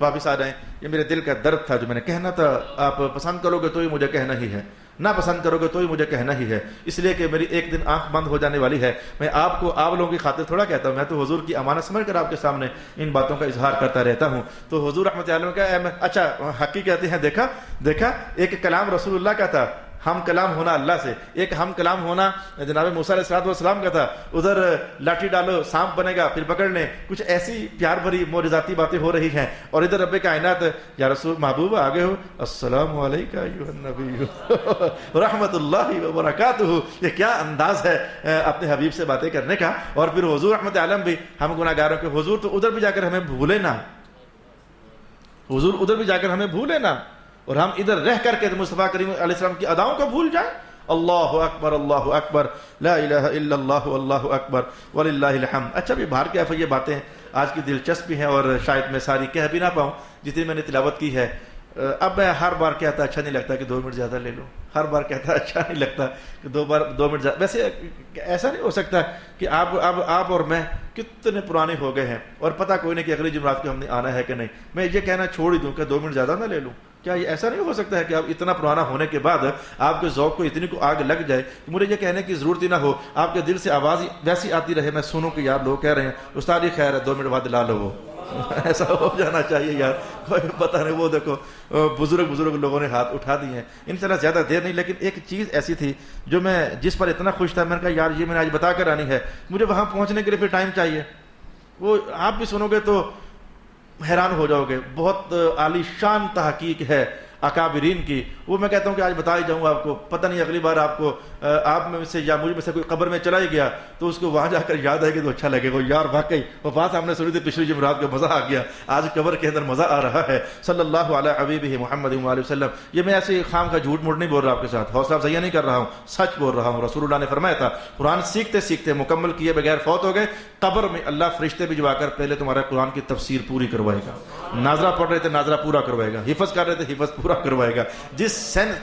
واپس آ جائیں، یہ میرے دل کا درد تھا جو میں نے کہنا تھا، آپ پسند کرو گے تو ہی مجھے کہنا ہی ہے، نہ پسند کرو گے تو ہی مجھے کہنا ہی ہے، اس لیے کہ میری ایک دن آنکھ بند ہو جانے والی ہے۔ میں آپ کو آپ لوگوں کی خاطر تھوڑا کہتا ہوں، میں تو حضور کی امانت سمجھ کر آپ کے سامنے ان باتوں کا اظہار کرتا رہتا ہوں۔ تو حضور رحمۃ اللہ علیہ کا اچھا حقی کہتے ہیں، دیکھا ایک کلام رسول اللہ کا تھا، ہم کلام ہونا اللہ سے، ایک ہم کلام ہونا جناب موسیٰ علیہ السلام کا تھا۔ ادھر لاٹھی ڈالو سانپ بنے گا پھر پکڑ لیں، کچھ ایسی پیار بھری معجزاتی باتیں ہو رہی ہیں، اور ادھر رب کائنات یا رسول محبوب آگے ہو السلام علیکم ایھا النبی رحمت اللہ وبرکاتہ۔ یہ کیا انداز ہے اپنے حبیب سے باتیں کرنے کا۔ اور پھر حضور رحمت عالم بھی ہم گناہ گاروں کے حضور تو ادھر بھی جا کر ہمیں بھولے نا، حضور ادھر بھی جا کر ہمیں بھولے نا، اور ہم ادھر رہ کر کے مصطفیٰ کریم علیہ السلام کی اداؤں کو بھول جائیں۔ اللہ اکبر لا الہ الا اللہ واللہ اکبر وللہ الحمد۔ اچھا بھی باہر کے یہ باتیں آج کی دلچسپ بھی ہیں اور شاید میں ساری کہہ بھی نہ پاؤں جتنی میں نے تلاوت کی ہے۔ اب میں ہر بار کہتا اچھا نہیں لگتا کہ 2 منٹ زیادہ لے لو، ہر بار کہتا اچھا نہیں لگتا کہ 2 منٹ زیادہ۔ ویسے ایسا نہیں ہو سکتا کہ آپ اور میں کتنے پرانے ہو گئے ہیں اور پتہ کوئی نہیں کہ اگلی جمعرات کو ہم نے آنا ہے کہ نہیں، میں یہ کہنا چھوڑ ہی دوں کہ 2 منٹ زیادہ نہ لے لوں۔ کیا یہ ایسا نہیں ہو سکتا ہے کہ آپ اتنا پرانا ہونے کے بعد آپ کے ذوق کو اتنی کو آگ لگ جائے کہ مجھے یہ کہنے کی ضرورت ہی نہ ہو، آپ کے دل سے آواز ویسی آتی رہے میں سنوں کہ یار لوگ کہہ رہے ہیں استاد یہ خیر ہے 2 منٹ بعد لا لو، وہ ایسا ہو جانا چاہیے یار، کوئی پتہ نہیں۔ وہ دیکھو بزرگ لوگوں نے ہاتھ اٹھا دیے ہیں، انشاءاللہ زیادہ دیر نہیں۔ لیکن ایک چیز ایسی تھی جو میں جس پر اتنا خوش تھا، میں نے کہا یار یہ میں نے آج بتا کر آنی ہے، مجھے وہاں پہنچنے کے لیے پھر ٹائم چاہیے۔ وہ آپ بھی سنو گے تو حیران ہو جاؤ گے، بہت عالی شان تحقیق ہے اکابرین کی۔ وہ میں کہتا ہوں کہ آج بتا ہی جاؤں آپ کو، پتہ نہیں اگلی بار آپ کو آپ میں سے یا مجھ میں سے کوئی قبر میں چلا ہی گیا تو اس کو وہاں جا کر یاد آئے گی تو اچھا لگے گا، یار واقعی وہ بات ہم نے سنی تھی پچھلی جمعرات کو، مزہ آ گیا، آج قبر کے اندر مزہ آ رہا ہے۔ صلی اللہ علیہ حبیبہ محمد علیہ وسلم۔ یہ میں ایسے خام کا جھوٹ موٹ نہیں بول رہا آپ کے ساتھ، حوصلہ افزائی نہیں کر رہا ہوں، سچ بول رہا ہوں۔ رسول اللہ نے فرمایا تھا قرآن سیکھتے سیکھتے مکمل کیے بغیر فوت ہو گئے، قبر میں اللہ فرشتے بھجوا کر پہلے تمہارا قرآن کی تفسیر پوری کروائے گا، ناظرہ پڑھ رہے تھے ناظرہ پورا کروائے گا، حفظ کر رہے تھے حفظ پورا کروائے گا، جس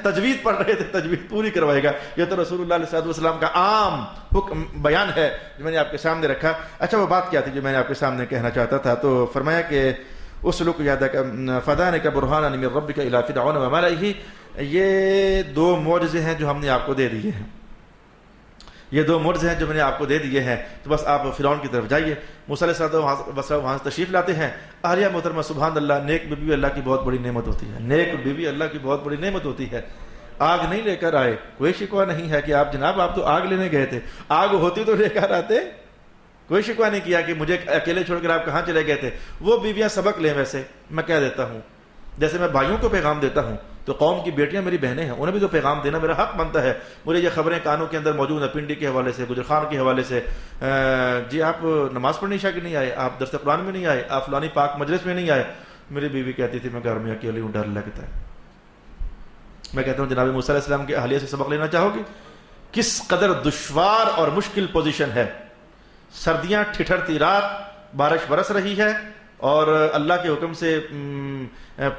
تجوید پڑھ رہے تھے تجوید پوری کروائے گا۔ یہ تو رسول اللہ علیہ السلام کا عام حکم بیان ہے جو میں نے آپ کے سامنے رکھا۔ اچھا وہ بات کیا تھی جو میں نے آپ کے سامنے کہنا چاہتا تھا؟ تو فرمایا کہ اسلک یدک فدانک برہانا من ربک الی فرعون وملئہ، یہ 2 معجزے ہیں جو ہم نے آپ کو دے دیے ہیں، یہ 2 معجزے ہیں جو میں نے آپ کو دے دیے ہیں، تو بس آپ فرعون کی طرف جائیے۔ موسیٰ علیہ السلام وہاں سے تشریف لاتے ہیں۔ اہلیہ محترمہ سبحان اللہ، نیک بیوی اللہ کی بہت بڑی نعمت ہوتی ہے، نیک بیوی اللہ کی بہت بڑی نعمت ہوتی ہے۔ آگ نہیں لے کر آئے، کوئی شکوہ نہیں ہے کہ آپ جناب آپ تو آگ لینے گئے تھے، آگ ہوتی تو لے کر آتے، کوئی شکوہ نہیں کیا کہ مجھے اکیلے چھوڑ کر آپ کہاں چلے گئے تھے۔ وہ بیویاں سبق لیں، ویسے میں کہہ دیتا ہوں جیسے میں بھائیوں کو پیغام دیتا ہوں تو قوم کی بیٹیاں میری بہنیں ہیں، انہیں بھی تو پیغام دینا میرا حق بنتا ہے۔ مجھے یہ خبریں کانوں کے اندر موجود ہیں پنڈی کے حوالے سے، گجر خان کے حوالے سے، جی آپ نماز پڑھنے عشاء کے نہیں آئے، آپ درس قرآن میں نہیں آئے، آپ فلانی پاک مجلس میں نہیں آئے۔ میری بیوی کہتی تھی میں گھر میں اکیلی ہوں، ڈر لگتا ہے۔ میں کہتا ہوں جناب موسیٰ علیہ السلام کے اہلیہ سے سبق لینا چاہو گی؟ کس قدر دشوار اور مشکل پوزیشن ہے، سردیاں ٹھٹھرتی رات، بارش برس رہی ہے اور اللہ کے حکم سے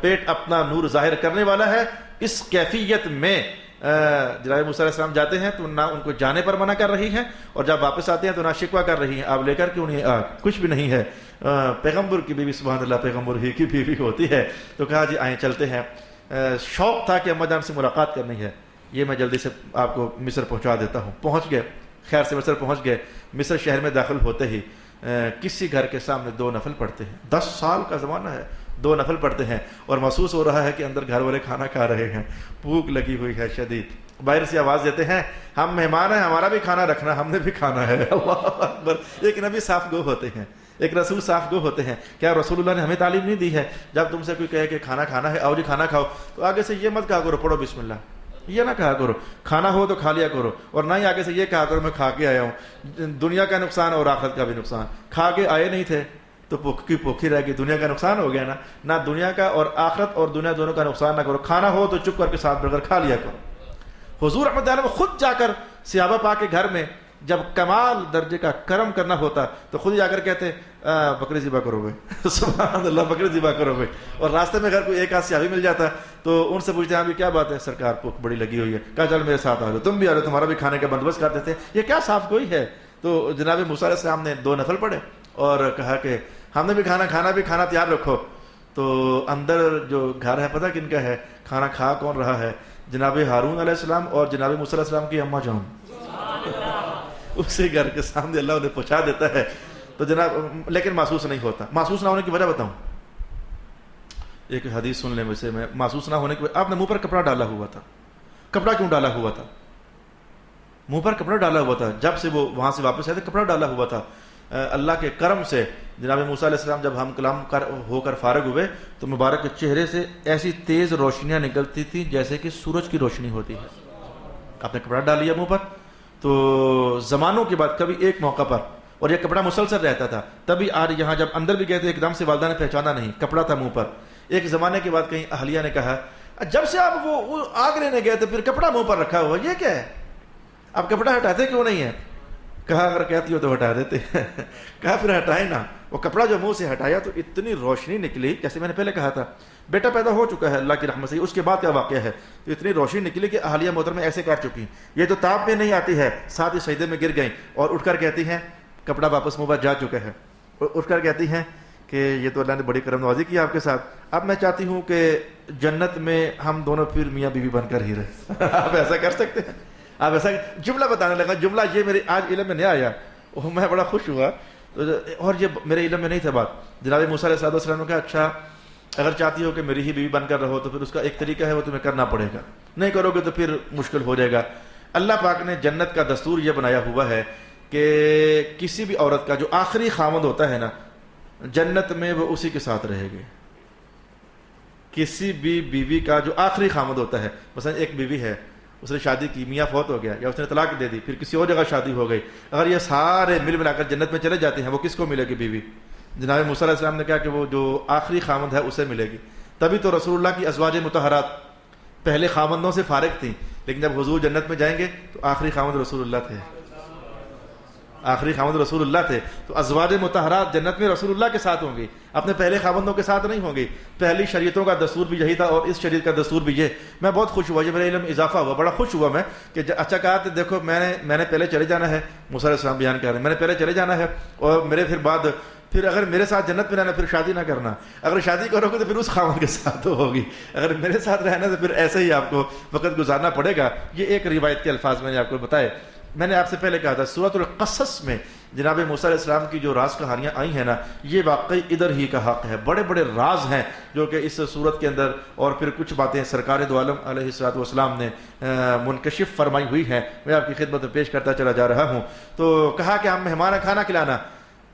پیٹ اپنا نور ظاہر کرنے والا ہے۔ اس کیفیت میں جناب موسیٰ علیہ السلام جاتے ہیں تو نہ ان کو جانے پر منع کر رہی ہیں اور جب واپس آتے ہیں تو نہ شکوہ کر رہی ہیں آپ لے کر کے انہیں آگ، کچھ بھی نہیں ہے۔ پیغمبر کی بیوی سبحان اللہ پیغمبر ہی کی بیوی ہوتی ہے، تو کہا جی آئیں چلتے ہیں۔ شوق تھا کہ اماں جان سے ملاقات کرنی ہے، یہ میں جلدی سے آپ کو مصر پہنچا دیتا ہوں۔ پہنچ گئے، خیر سے مصر پہنچ گئے۔ مصر شہر میں داخل ہوتے ہی کسی گھر کے سامنے 2 نفل پڑھتے ہیں، 10 سال کا زمانہ ہے، 2 نفل پڑھتے ہیں اور محسوس ہو رہا ہے کہ اندر گھر والے کھانا کھا رہے ہیں، بھوک لگی ہوئی ہے شدید، باہر سے آواز دیتے ہیں ہم مہمان ہیں، ہمارا بھی کھانا رکھنا، ہم نے بھی کھانا ہے۔ اللہ اکبر۔ ایک نبی صاف گو ہوتے ہیں، ایک رسول صاف گو ہوتے ہیں۔ کیا رسول اللہ نے ہمیں تعلیم نہیں دی ہے جب تم سے کوئی کہے کہ کھانا کھانا ہے، آؤ جی کھانا کھاؤ، تو آگے سے یہ مت کہا کرو پڑھو بسم اللہ، یہ نہ کہا کرو، کھانا ہو تو کھا لیا کرو، اور نہ ہی آگے سے یہ کہا کرو میں کھا کے آیا ہوں۔ دنیا کا نقصان اور آخرت کا بھی نقصان، کھا کے آئے نہیں تھے تو بھوک کی بھوک ہی رہ گئی، دنیا کا نقصان ہو گیا نا۔ نہ دنیا کا اور آخرت اور دنیا دونوں کا نقصان نہ کرو، کھانا ہو تو چپ کر کے ساتھ بیٹھ کر کھا لیا کرو۔ حضور رحمۃ اللہ علیہ خود جا کر صحابہ پاک کے گھر میں جب کمال درجے کا کرم کرنا ہوتا تو خود جا کر کہتے بکری ذبح کرو گے، سبحان اللہ، بکری ذبح کرو گے۔ اور راستے میں اگر کوئی ایک آدھ صحابی مل جاتا تو ان سے پوچھتے ہیں ابھی کیا بات ہے سرکار، بھوک بڑی لگی ہوئی ہے، کہا چل میرے ساتھ آ جاؤ، تم بھی آ جاؤ، تمہارا بھی کھانے کا بندوبست کر دیتے ہیں۔ یہ کیا صاف گوئی ہے۔ تو جناب موسیٰ علیہ السلام نے 2 نفل پڑھے اور کہا کہ ہم نے بھی کھانا بھی کھانا تیار رکھو۔ تو اندر جو گھر ہے پتہ کن کا ہے، کھانا کھا کون رہا ہے؟ جناب ہارون علیہ السلام اور جناب موسیٰ علیہ السلام کی اماں جان، اسی گھر کے سامنے اللہ انہیں پہنچا دیتا ہے۔ تو جناب لیکن محسوس نہیں ہوتا۔ محسوس نہ ہونے کی وجہ بتاؤں، ایک حدیث سن لیں ویسے میں، محسوس نہ ہونے کی وجہ، آپ نے منہ پر کپڑا ڈالا ہوا تھا، کپڑا کیوں ڈالا ہوا تھا؟ منہ پر کپڑا ڈالا ہوا تھا، جب سے وہ وہاں سے واپس آئے تھے کپڑا ڈالا ہوا تھا۔ اللہ کے کرم سے جناب موسیٰ علیہ السلام جب ہم کلام ہو کر فارغ ہوئے تو مبارک کے چہرے سے ایسی تیز روشنیاں نکلتی تھیں جیسے کہ سورج کی روشنی ہوتی ہے۔ آپ نے کپڑا ڈال لیا منہ پر، تو زمانوں کے بعد کبھی ایک موقع پر، اور یہ کپڑا مسلسل رہتا تھا، تبھی آج یہاں جب اندر بھی گئے تھے ایک دم سے والدہ نے پہچانا نہیں، کپڑا تھا منہ پر۔ ایک زمانے کے بعد کہیں اہلیہ نے کہا جب سے آپ وہ آگ لینے گئے تھے پھر کپڑا منہ پر رکھا ہوا، یہ کیا ہے، آپ کپڑا ہٹاتے کیوں نہیں ہے؟ کہا اگر کہتی ہو تو ہٹا دیتے۔ کہا پھر ہٹائے نا۔ وہ کپڑا جو منہ سے ہٹایا تو اتنی روشنی نکلی، جیسے میں نے پہلے کہا تھا بیٹا پیدا ہو چکا ہے اللہ کی رحمت سے، اس کے بعد کیا واقعہ ہے، تو اتنی روشنی نکلی کہ اہلیہ محترمہ ایسے کر چکی، یہ تو تاب میں نہیں آتی ہے، ساتھ ہی سجدے میں گر گئیں اور اٹھ کر کہتی ہیں کپڑا واپس منہ پر جا چکا ہے، اور اٹھ کر کہتی ہیں کہ یہ تو اللہ نے بڑی کرم نوازی کی آپ کے ساتھ، اب میں چاہتی ہوں کہ جنت میں ہم دونوں پھر میاں بیوی بن کر ہی رہے۔ آپ ایسا کر سکتے ہیں؟ آپ ایسا جملہ بتانے لگا، جملہ یہ میرے آج علم میں نہیں آیا، میں بڑا خوش ہوا، اور یہ میرے علم میں نہیں تھا بات۔ جناب موسیٰ علیہ السلام نے کہا اچھا اگر چاہتی ہو کہ میری ہی بیوی بن کر رہو تو پھر اس کا ایک طریقہ ہے وہ تمہیں کرنا پڑے گا، نہیں کرو گے تو پھر مشکل ہو جائے گا۔ اللہ پاک نے جنت کا دستور یہ بنایا ہوا ہے کہ کسی بھی عورت کا جو آخری خامند ہوتا ہے نا جنت میں وہ اسی کے ساتھ رہے گی۔ کسی بھی بیوی کا جو آخری خامند ہوتا ہے، مثلا ایک بیوی ہے اس نے شادی کی، میاں فوت ہو گیا یا اس نے طلاق دے دی، پھر کسی اور جگہ شادی ہو گئی، اگر یہ سارے مل ملا کر جنت میں چلے جاتے ہیں وہ کس کو ملے گی؟ بیوی۔ جناب موسیٰ علیہ السلام نے کہا کہ وہ جو آخری خامند ہے اسے ملے گی۔ تبھی تو رسول اللہ کی ازواج مطہرات پہلے خامندوں سے فارغ تھیں، لیکن جب حضور جنت میں جائیں گے تو آخری خامند رسول اللہ تھے، آخری خامند رسول اللہ تھے، تو ازواج مطہرات جنت میں رسول اللہ کے ساتھ ہوں گی، اپنے پہلے خامندوں کے ساتھ نہیں ہوں گی۔ پہلی شریعتوں کا دستور بھی یہی تھا اور اس شریعت کا دستور بھی یہ۔ میں بہت خوش ہوا، یہ میرے علم اضافہ ہوا، بڑا خوش ہوا میں کہ اچھا کہا کہ دیکھو میں نے پہلے چلے جانا ہے، موسیٰ علیہ السلام بیان کر رہے ہیں میں نے پہلے چلے جانا ہے اور میرے پھر اگر میرے ساتھ جنت میں رہنا پھر شادی نہ کرنا، اگر شادی کرو گے تو پھر اس خامند کے ساتھ ہوگی، اگر میرے ساتھ رہنا تو پھر ایسے ہی آپ کو وقت گزارنا پڑے گا۔ یہ ایک روایت کے الفاظ میں نے آپ کو بتائے۔ میں نے آپ سے پہلے کہا تھا سورۃ القصص میں جناب موسیٰ علیہ السلام کی جو راز کہانیاں آئی ہیں نا یہ واقعی ادھر ہی کا حق ہے، بڑے بڑے راز ہیں جو کہ اس صورت کے اندر، اور پھر کچھ باتیں سرکار دو عالم علیہ الصلوۃ والسلام نے منکشف فرمائی ہوئی ہیں، میں آپ کی خدمت میں پیش کرتا چلا جا رہا ہوں۔ تو کہا کہ ہم مہمان کھانا کھلانا،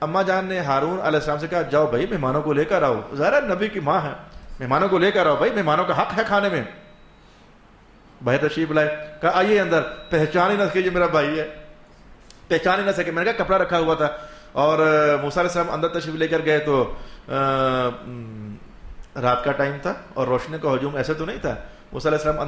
اماں جان نے ہارون علیہ السلام سے کہا جاؤ بھائی مہمانوں کو لے کر آؤ، ظاہر نبی کی ماں ہے، مہمانوں کو لے کر آؤ بھائی، مہمانوں کا حق ہے کھانے میں۔ بھائی تشریف لائے، کہا آئیے اندر، پہچان ہی نہ سکے یہ میرا بھائی ہے، پہچان ہی نہ سکے۔ میں نے کہا کپڑا رکھا ہوا تھا، اور موسیٰ علیہ السلام اندر تشریف لے کر گئے تو رات کا ٹائم تھا اور روشنی کا ہجوم ایسے تو نہیں تھا۔ موسیٰ علیہ السلام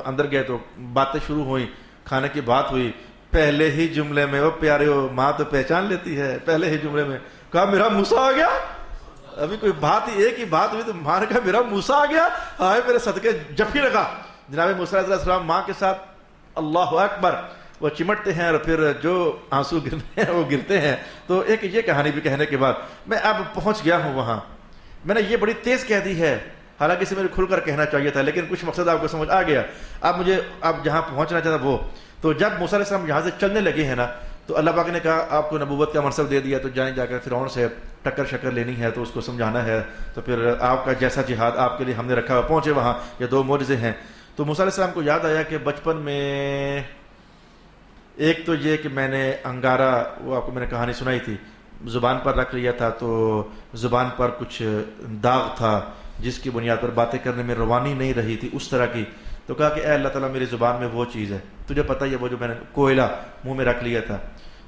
اندر گئے تو باتیں شروع ہوئیں، کھانے کی بات ہوئی۔ پہلے ہی جملے میں، وہ پیارے ہو ماں تو پہچان لیتی ہے، پہلے ہی جملے میں کہا میرا موسیٰ آ گیا۔ ابھی کوئی بات ہی ایک ہی بات ہوئی تو ماں نے کہا میرا موسیٰ آ گیا، ہائے میرے صدقے جب ہی لگا۔ جناب موسیٰ علیہ السلام ماں کے ساتھ اللہ اکبر وہ چمٹتے ہیں اور پھر جو آنسو گرتے ہیں وہ گرتے ہیں۔ تو ایک یہ کہانی بھی کہنے کے بعد میں اب پہنچ گیا ہوں وہاں، میں نے یہ بڑی تیز کہہ دی ہے، حالانکہ اسے مجھے کھل کر کہنا چاہیے تھا، لیکن کچھ مقصد آپ کو سمجھ آ گیا۔ اب جہاں پہنچنا چاہتا وہ، تو جب موسیٰ علیہ السلام یہاں سے چلنے لگے ہیں نا تو اللہ پاک نے کہا آپ کو نبوت کا منصب دے دیا تو جائیں جا کر فرعون سے ٹکر شکر لینی ہے تو اس کو سمجھانا ہے، تو پھر آپ کا جیسا جہاد آپ کے لیے ہم نے رکھا ہوا، پہنچے وہاں، یہ 2 معجزے ہیں۔ تو موسیٰ علیہ السلام کو یاد آیا کہ بچپن میں ایک تو یہ کہ میں نے انگارہ، وہ آپ کو میں نے کہانی سنائی تھی، زبان پر رکھ لیا تھا، تو زبان پر کچھ داغ تھا جس کی بنیاد پر باتیں کرنے میں روانی نہیں رہی تھی اس طرح کی، تو کہا کہ اے اللہ تعالیٰ میری زبان میں وہ چیز ہے، تجھے پتہ ہے وہ جو میں نے کوئلہ منہ میں رکھ لیا تھا،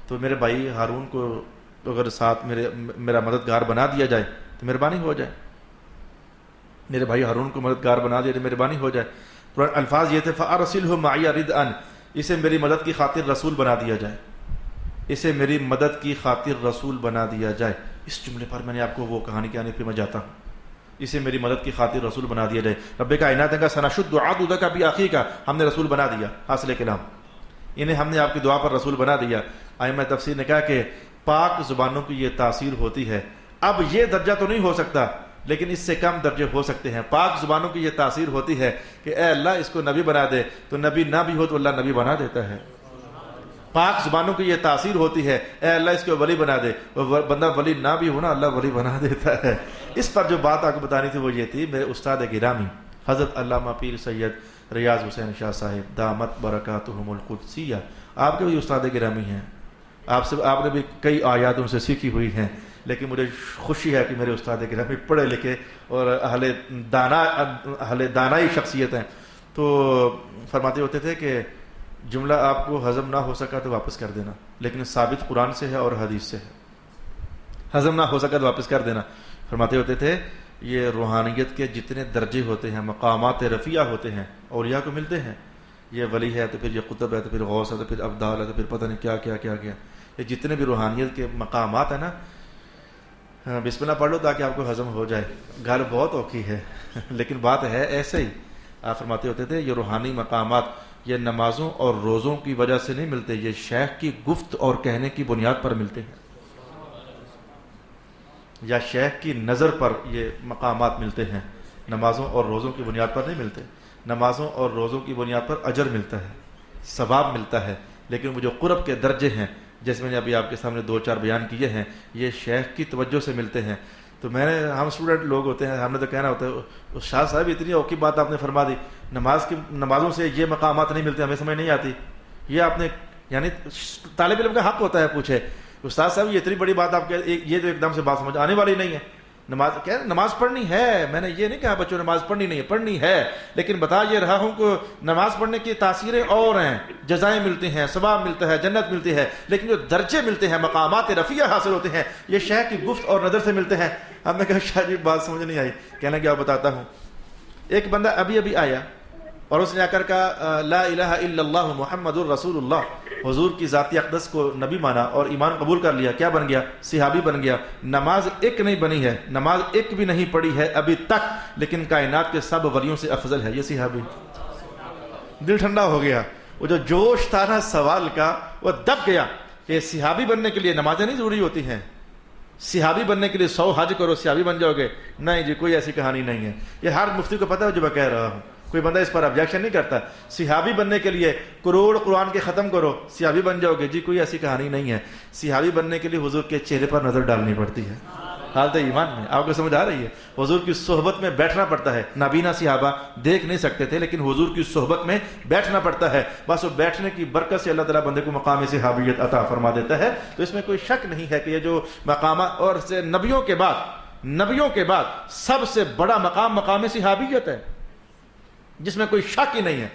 تو میرے بھائی ہارون کو اگر ساتھ میرا مددگار بنا دیا جائے تو مہربانی ہو جائے، میرے بھائی ہارون کو مددگار بنا دیا جائے مہربانی ہو جائے۔ قرآن الفاظ یہ تھے فَأَرْسِلْهُ مَعِيَ رِدْءً، اسے میری مدد کی خاطر رسول بنا دیا جائے، اسے میری مدد کی خاطر رسول بنا دیا جائے۔ اس جملے پر میں نے آپ کو وہ کہانی کہانی پہ میں جاتا ہوں، اسے میری مدد کی خاطر رسول بنا دیا جائے۔ رب کائنات کا سنشد عضدک بأخیک، ہم نے رسول بنا دیا، حاصل کلام، انہیں ہم نے آپ کی دعا پر رسول بنا دیا۔ ائمہ تفسیر نے کہا کہ پاک زبانوں کی یہ تاثیر ہوتی ہے، اب یہ درجہ تو نہیں ہو سکتا لیکن اس سے کم درجے ہو سکتے ہیں۔ پاک زبانوں کی یہ تاثیر ہوتی ہے کہ اے اللہ اس کو نبی بنا دے، تو نبی نہ بھی ہو تو اللہ نبی بنا دیتا ہے۔ پاک زبانوں کی یہ تاثیر ہوتی ہے اے اللہ اس کو ولی بنا دے، بندہ ولی نہ بھی ہونا اللہ ولی بنا دیتا ہے۔ اس پر جو بات آپ کو بتانی تھی وہ یہ تھی، میرے استاد گرامی حضرت علامہ پیر سید ریاض حسین شاہ صاحب دامت برکاتہم القدسیہ، آپ کے بھی استاد گرامی ہیں، آپ نے بھی کئی آیات ان سے سیکھی ہوئی ہیں، لیکن مجھے خوشی ہے کہ میرے استاد گرامی پڑھے لکھے اور اہل دانائی شخصیت ہیں۔ تو فرماتے ہوتے تھے کہ جملہ آپ کو ہضم نہ ہو سکا تو واپس کر دینا، لیکن ثابت قرآن سے ہے اور حدیث سے ہے، ہضم نہ ہو سکا تو واپس کر دینا۔ فرماتے ہوتے تھے یہ روحانیت کے جتنے درجے ہوتے ہیں، مقامات رفیع ہوتے ہیں، اولیاء کو ملتے ہیں، یہ ولی ہے تو پھر یہ قطب ہے تو پھر غوث ہے تو پھر ابدال ہے تو پھر پتہ نہیں کیا کیا کیا کیا، یہ جتنے بھی روحانیت کے مقامات ہیں نا، بسم اللہ پڑھ لو تاکہ آپ کو ہضم ہو جائے، گھر بہت اوکھی ہے لیکن بات ہے ایسے ہی۔ آپ فرماتے ہوتے تھے یہ روحانی مقامات یہ نمازوں اور روزوں کی وجہ سے نہیں ملتے، یہ شیخ کی گفت اور کہنے کی بنیاد پر ملتے ہیں، یا شیخ کی نظر پر یہ مقامات ملتے ہیں، نمازوں اور روزوں کی بنیاد پر نہیں ملتے۔ نمازوں اور روزوں کی بنیاد پر اجر ملتا ہے، ثواب ملتا ہے، لیکن وہ جو قرب کے درجے ہیں جیسے میں نے ابھی آپ کے سامنے 2-4 بیان کیے ہیں، یہ شیخ کی توجہ سے ملتے ہیں۔ تو ہم اسٹوڈنٹ لوگ ہوتے ہیں، ہم نے تو کہنا ہوتا ہے شاہ صاحب اتنی اوکھی بات آپ نے فرما دی، نمازوں سے یہ مقامات نہیں ملتے، ہمیں سمجھ نہیں آتی، یہ آپ نے یعنی طالب علم کا حق ہوتا ہے پوچھے استاد صاحب یہ اتنی بڑی بات آپ کے، یہ تو ایک دم سے بات سمجھ آنے والی نہیں ہے۔ نماز پڑھنی ہے، میں نے یہ نہیں کہا بچوں نماز پڑھنی نہیں ہے، پڑھنی ہے، لیکن بتا یہ رہا ہوں کہ نماز پڑھنے کی تاثیریں اور ہیں، جزائیں ملتی ہیں، ثواب ملتا ہے، جنت ملتی ہے، لیکن جو درجے ملتے ہیں، مقامات رفیع حاصل ہوتے ہیں، یہ شیخ کی گفت اور نظر سے ملتے ہیں۔ اب میں کہا شاید یہ بات سمجھ نہیں آئی، کہنا کیا بتاتا ہوں۔ ایک بندہ ابھی آیا اور اس نے آ کر کہا لا الہ الا اللہ محمد الرسول اللہ، حضور کی ذاتی اقدس کو نبی مانا اور ایمان قبول کر لیا، کیا بن گیا؟ صحابی بن گیا۔ نماز ایک نہیں بنی ہے، نماز ایک بھی نہیں پڑھی ہے ابھی تک، لیکن کائنات کے سب ولیوں سے افضل ہے یہ صحابی۔ دل ٹھنڈا ہو گیا، وہ جو جوش تھا نا سوال کا وہ دب گیا کہ صحابی بننے کے لیے نمازیں نہیں ضروری ہوتی ہیں، صحابی بننے کے لیے 100 حج کرو صحابی بن جاؤ گے؟ نہیں جی، کوئی ایسی کہانی نہیں ہے، یہ ہر مفتی کو پتہ ہے جو میں کہہ رہا ہوں، کوئی بندہ اس پر آبجیکشن نہیں کرتا۔ صحابی بننے کے لیے کروڑ قرآن کے ختم کرو صحابی بن جاؤ گے؟ جی کوئی ایسی کہانی نہیں ہے، صحابی بننے کے لیے حضور کے چہرے پر نظر ڈالنی پڑتی ہے، حالت ایمان میں۔ آپ کو سمجھ آ رہی ہے؟ حضور کی صحبت میں بیٹھنا پڑتا ہے، نابینا صحابہ دیکھ نہیں سکتے تھے لیکن حضور کی صحبت میں بیٹھنا پڑتا ہے، بس وہ بیٹھنے کی برکت سے اللہ تعالیٰ بندے کو مقام صحابیت عطا فرما دیتا ہے۔ تو اس میں کوئی شک نہیں ہے کہ یہ جو مقامات، اور نبیوں کے بعد سب سے بڑا مقام صحابیت ہے، جس میں کوئی شک ہی نہیں ہے۔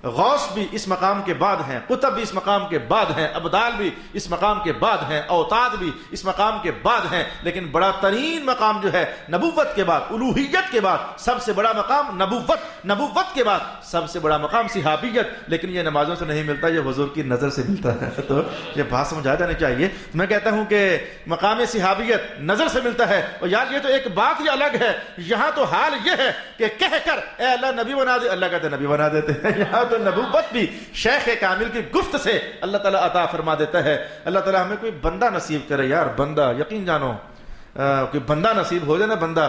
غوث بھی اس مقام کے بعد ہیں، قطب بھی اس مقام کے بعد ہیں، ابدال بھی اس مقام کے بعد ہیں، اوتاد بھی اس مقام کے بعد ہیں، لیکن بڑا ترین مقام جو ہے نبوت کے بعد، الوہیت کے بعد سب سے بڑا مقام نبوت کے بعد سب سے بڑا مقام صحابیت، لیکن یہ نمازوں سے نہیں ملتا، یہ حضور کی نظر سے ملتا ہے۔ تو یہ بات سمجھ آ جانی چاہیے۔ میں کہتا ہوں کہ مقام صحابیت نظر سے ملتا ہے، اور یار یہ تو ایک بات ہی الگ ہے، یہاں تو حال یہ ہے کہ کہہ کر اے اللہ نبی بنا دے، اللہ کہتے نبی بنا دیتے ہیں، یہاں تو نبوت بھی شیخ کامل کی گفت سے اللہ تعالیٰ عطا فرما دیتا ہے۔ اللہ تعالیٰ ہمیں کوئی بندہ نصیب کرے یار، بندہ، یقین جانو کہ بندہ نصیب ہو جائے نا، بندہ۔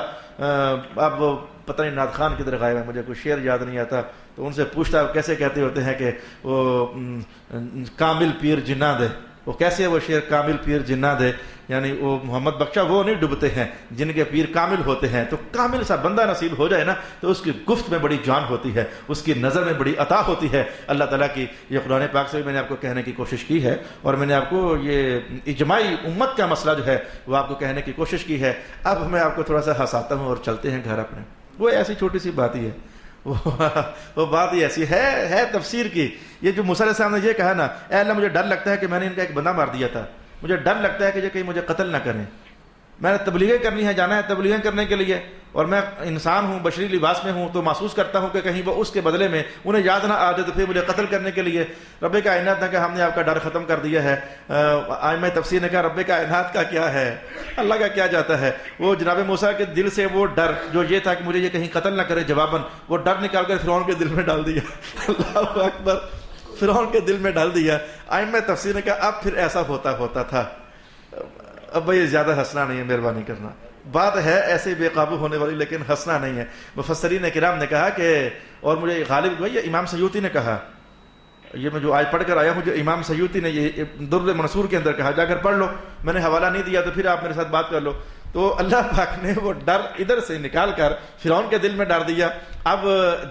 اب پتہ نہیں نعت خان کدھر غائب ہے، مجھے کوئی شعر یاد نہیں آتا، تو ان سے پوچھتا ہے کیسے کہتے ہوتے ہیں کہ وہ کامل پیر جنہ دے، وہ کیسے ہے وہ شعر؟ کامل پیر جنہ دے، یعنی وہ محمد بخشا وہ نہیں ڈوبتے ہیں جن کے پیر کامل ہوتے ہیں. تو کامل سا بندہ نصیب ہو جائے نا تو اس کی گفت میں بڑی جان ہوتی ہے، اس کی نظر میں بڑی عطا ہوتی ہے اللہ تعالیٰ کی. یہ قرآن پاک سے بھی میں نے آپ کو کہنے کی کوشش کی ہے، اور میں نے آپ کو یہ اجماعی امت کا مسئلہ جو ہے وہ آپ کو کہنے کی کوشش کی ہے. اب میں آپ کو تھوڑا سا ہنساتا ہوں اور چلتے ہیں گھر اپنے. وہ ایسی چھوٹی سی بات ہی ہے، وہ بات ہی ایسی ہے تفسیر کی. یہ جو موسیٰ علیہ السلام نے یہ کہا نا، اے اللہ مجھے ڈر لگتا ہے کہ میں نے ان کا ایک بندہ مار دیا تھا، مجھے ڈر لگتا ہے کہ یہ کہیں مجھے قتل نہ کریں. میں نے تبلیغیں کرنی ہے، جانا ہے تبلیغیں کرنے کے لیے، اور میں انسان ہوں، بشری لباس میں ہوں، تو محسوس کرتا ہوں کہ کہیں وہ اس کے بدلے میں انہیں یاد نہ آ جائے تو پھر مجھے قتل کرنے کے لیے. رب کائنات نے کہا ہم نے آپ کا ڈر ختم کر دیا ہے. ائمہ تفسیر نے کہا رب کائنات کا کیا ہے، اللہ کا کیا جاتا ہے. وہ جناب موسیٰ کے دل سے وہ ڈر جو یہ تھا کہ مجھے یہ کہیں قتل نہ کرے، جواباً وہ ڈر نکال کر فرعون کے دل میں ڈال دیا. اللہ اکبر، فرعون کے دل میں ڈال دیا. ائمہ تفسیر نے کہا اب پھر ایسا ہوتا تھا. اب بھائی زیادہ ہنسنا نہیں ہے، مہربانی کرنا. بات ہے ایسے بے قابو ہونے والی، لیکن ہنسنا نہیں ہے. مفسرین کرام نے کہا کہ، اور مجھے غالب بھائی امام سیوطی نے کہا، یہ میں جو آج پڑھ کر آیا ہوں جو امام سیوطی نے یہ در منصور کے اندر کہا، جا کر پڑھ لو، میں نے حوالہ نہیں دیا تو پھر آپ میرے ساتھ بات کر لو. تو اللہ پاک نے وہ ڈر ادھر سے نکال کر فرعون کے دل میں ڈال دیا. اب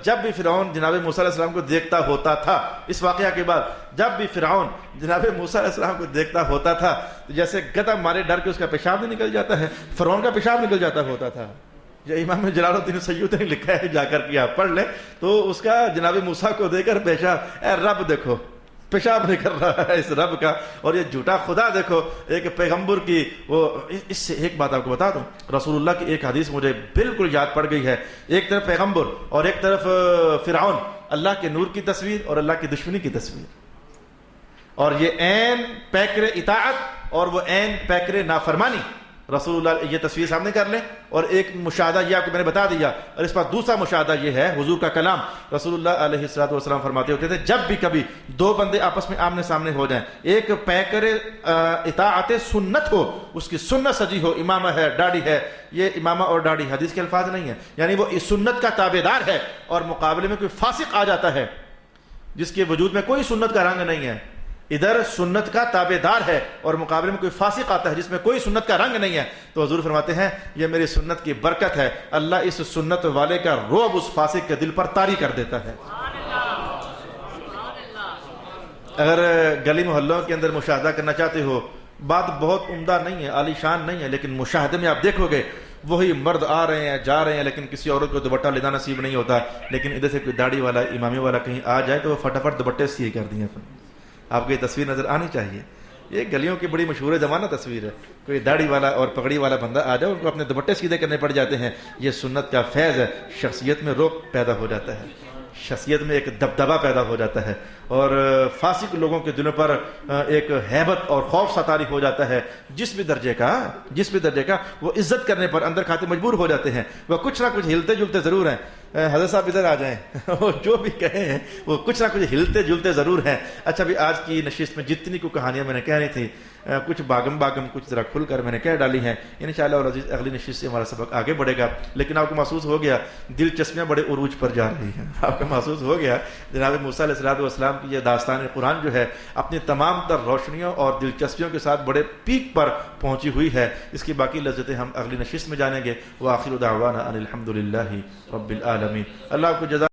جب بھی فرعون جناب موسیٰ علیہ السلام کو دیکھتا ہوتا تھا، اس واقعہ کے بعد جب بھی فرعون جناب موسیٰ علیہ السلام کو دیکھتا ہوتا تھا تو جیسے گدھا مارے ڈر کے اس کا پیشاب نہیں نکل جاتا ہے، فرعون کا پیشاب نکل جاتا ہوتا تھا. جو امام جلال الدین سیوطی نے لکھا ہے، جا کر کے آپ پڑھ لیں تو اس کا جناب موسیٰ کو دے کر پیشاب، اے رب دیکھو پیشاب نہیں کر رہا ہے اس رب کا. اور یہ جھوٹا خدا دیکھو، ایک پیغمبر کی وہ. اس سے ایک بات آپ کو بتا دوں، رسول اللہ کی ایک حدیث مجھے بالکل یاد پڑ گئی ہے. ایک طرف پیغمبر اور ایک طرف فرعون، اللہ کے نور کی تصویر اور اللہ کی دشمنی کی تصویر. اور یہ عین پیکر اطاعت اور وہ عین پیکر نافرمانی. رسول اللہ یہ تصویر سامنے کر لیں. اور ایک مشاہدہ یہ آپ کو میں نے بتا دیا، اور اس پر دوسرا مشاہدہ یہ ہے حضور کا کلام. رسول اللہ علیہ الصلوۃ والسلام فرماتے ہوتے تھے جب بھی کبھی دو بندے آپس میں آمنے سامنے ہو جائیں، ایک پیکر اطاعت سنت ہو، اس کی سنت سجی ہو، امامہ ہے، داڑھی ہے. یہ امامہ اور داڑھی حدیث کے الفاظ نہیں ہیں، یعنی وہ اس سنت کا تابع دار ہے، اور مقابلے میں کوئی فاسق آ جاتا ہے جس کے وجود میں کوئی سنت کا رنگ نہیں ہے. ادھر سنت کا تابع دار ہے اور مقابلے میں کوئی فاسق آتا ہے جس میں کوئی سنت کا رنگ نہیں ہے. تو حضور فرماتے ہیں یہ میری سنت کی برکت ہے، اللہ اس سنت والے کا رعب اس فاسق کے دل پر طاری کر دیتا ہے. اگر گلی محلوں کے اندر مشاہدہ کرنا چاہتے ہو، بات بہت عمدہ نہیں ہے، عالی شان نہیں ہے، لیکن مشاہدے میں آپ دیکھو گے وہی مرد آ رہے ہیں جا رہے ہیں، لیکن کسی عورت کو دوپٹہ لینا نصیب نہیں ہوتا. لیکن ادھر سے کوئی داڑھی والا امامی والا کہیں آ جائے تو وہ فٹافٹ دوپٹے سیے کر دیے. آپ کو یہ تصویر نظر آنی چاہیے. یہ گلیوں کی بڑی مشہور زمانہ تصویر ہے. کوئی داڑھی والا اور پگڑی والا بندہ آ جائے، ان کو اپنے دوپٹے سیدھے کرنے پڑ جاتے ہیں. یہ سنت کا فیض ہے. شخصیت میں رعب پیدا ہو جاتا ہے، شخصیت میں ایک دبدبہ پیدا ہو جاتا ہے، اور فاسق لوگوں کے دلوں پر ایک ہیبت اور خوف ساتاری ہو جاتا ہے. جس بھی درجے کا وہ عزت کرنے پر اندر کھاتے مجبور ہو جاتے ہیں. وہ کچھ نہ کچھ ہلتے جلتے ضرور ہیں. حضرت صاحب ادھر آ جائیں، وہ جو بھی کہے ہیں وہ کچھ نہ کچھ ہلتے جلتے ضرور ہیں. اچھا بھی آج کی نشست میں جتنی کو کہانیاں میں نے کہنی تھی، کچھ باغم کچھ ذرا کھل کر میں نے کہہ ڈالی ہیں. انشاءاللہ العزیز اگلی نشست سے ہمارا سبق آگے بڑھے گا. لیکن آپ کو محسوس ہو گیا دلچسپیاں بڑے عروج پر جا رہی ہیں. آپ کو محسوس ہو گیا جناب موسیٰ علیہ السلام کی یہ داستان قرآن جو ہے اپنی تمام تر روشنیوں اور دلچسپیوں کے ساتھ بڑے پیک پر پہنچی ہوئی ہے. اس کی باقی لذتیں ہم اگلی نشست میں جانیں گے. وآخر دعوانا ان الحمد للہ رب العالمین. اللہ آپ کو جزا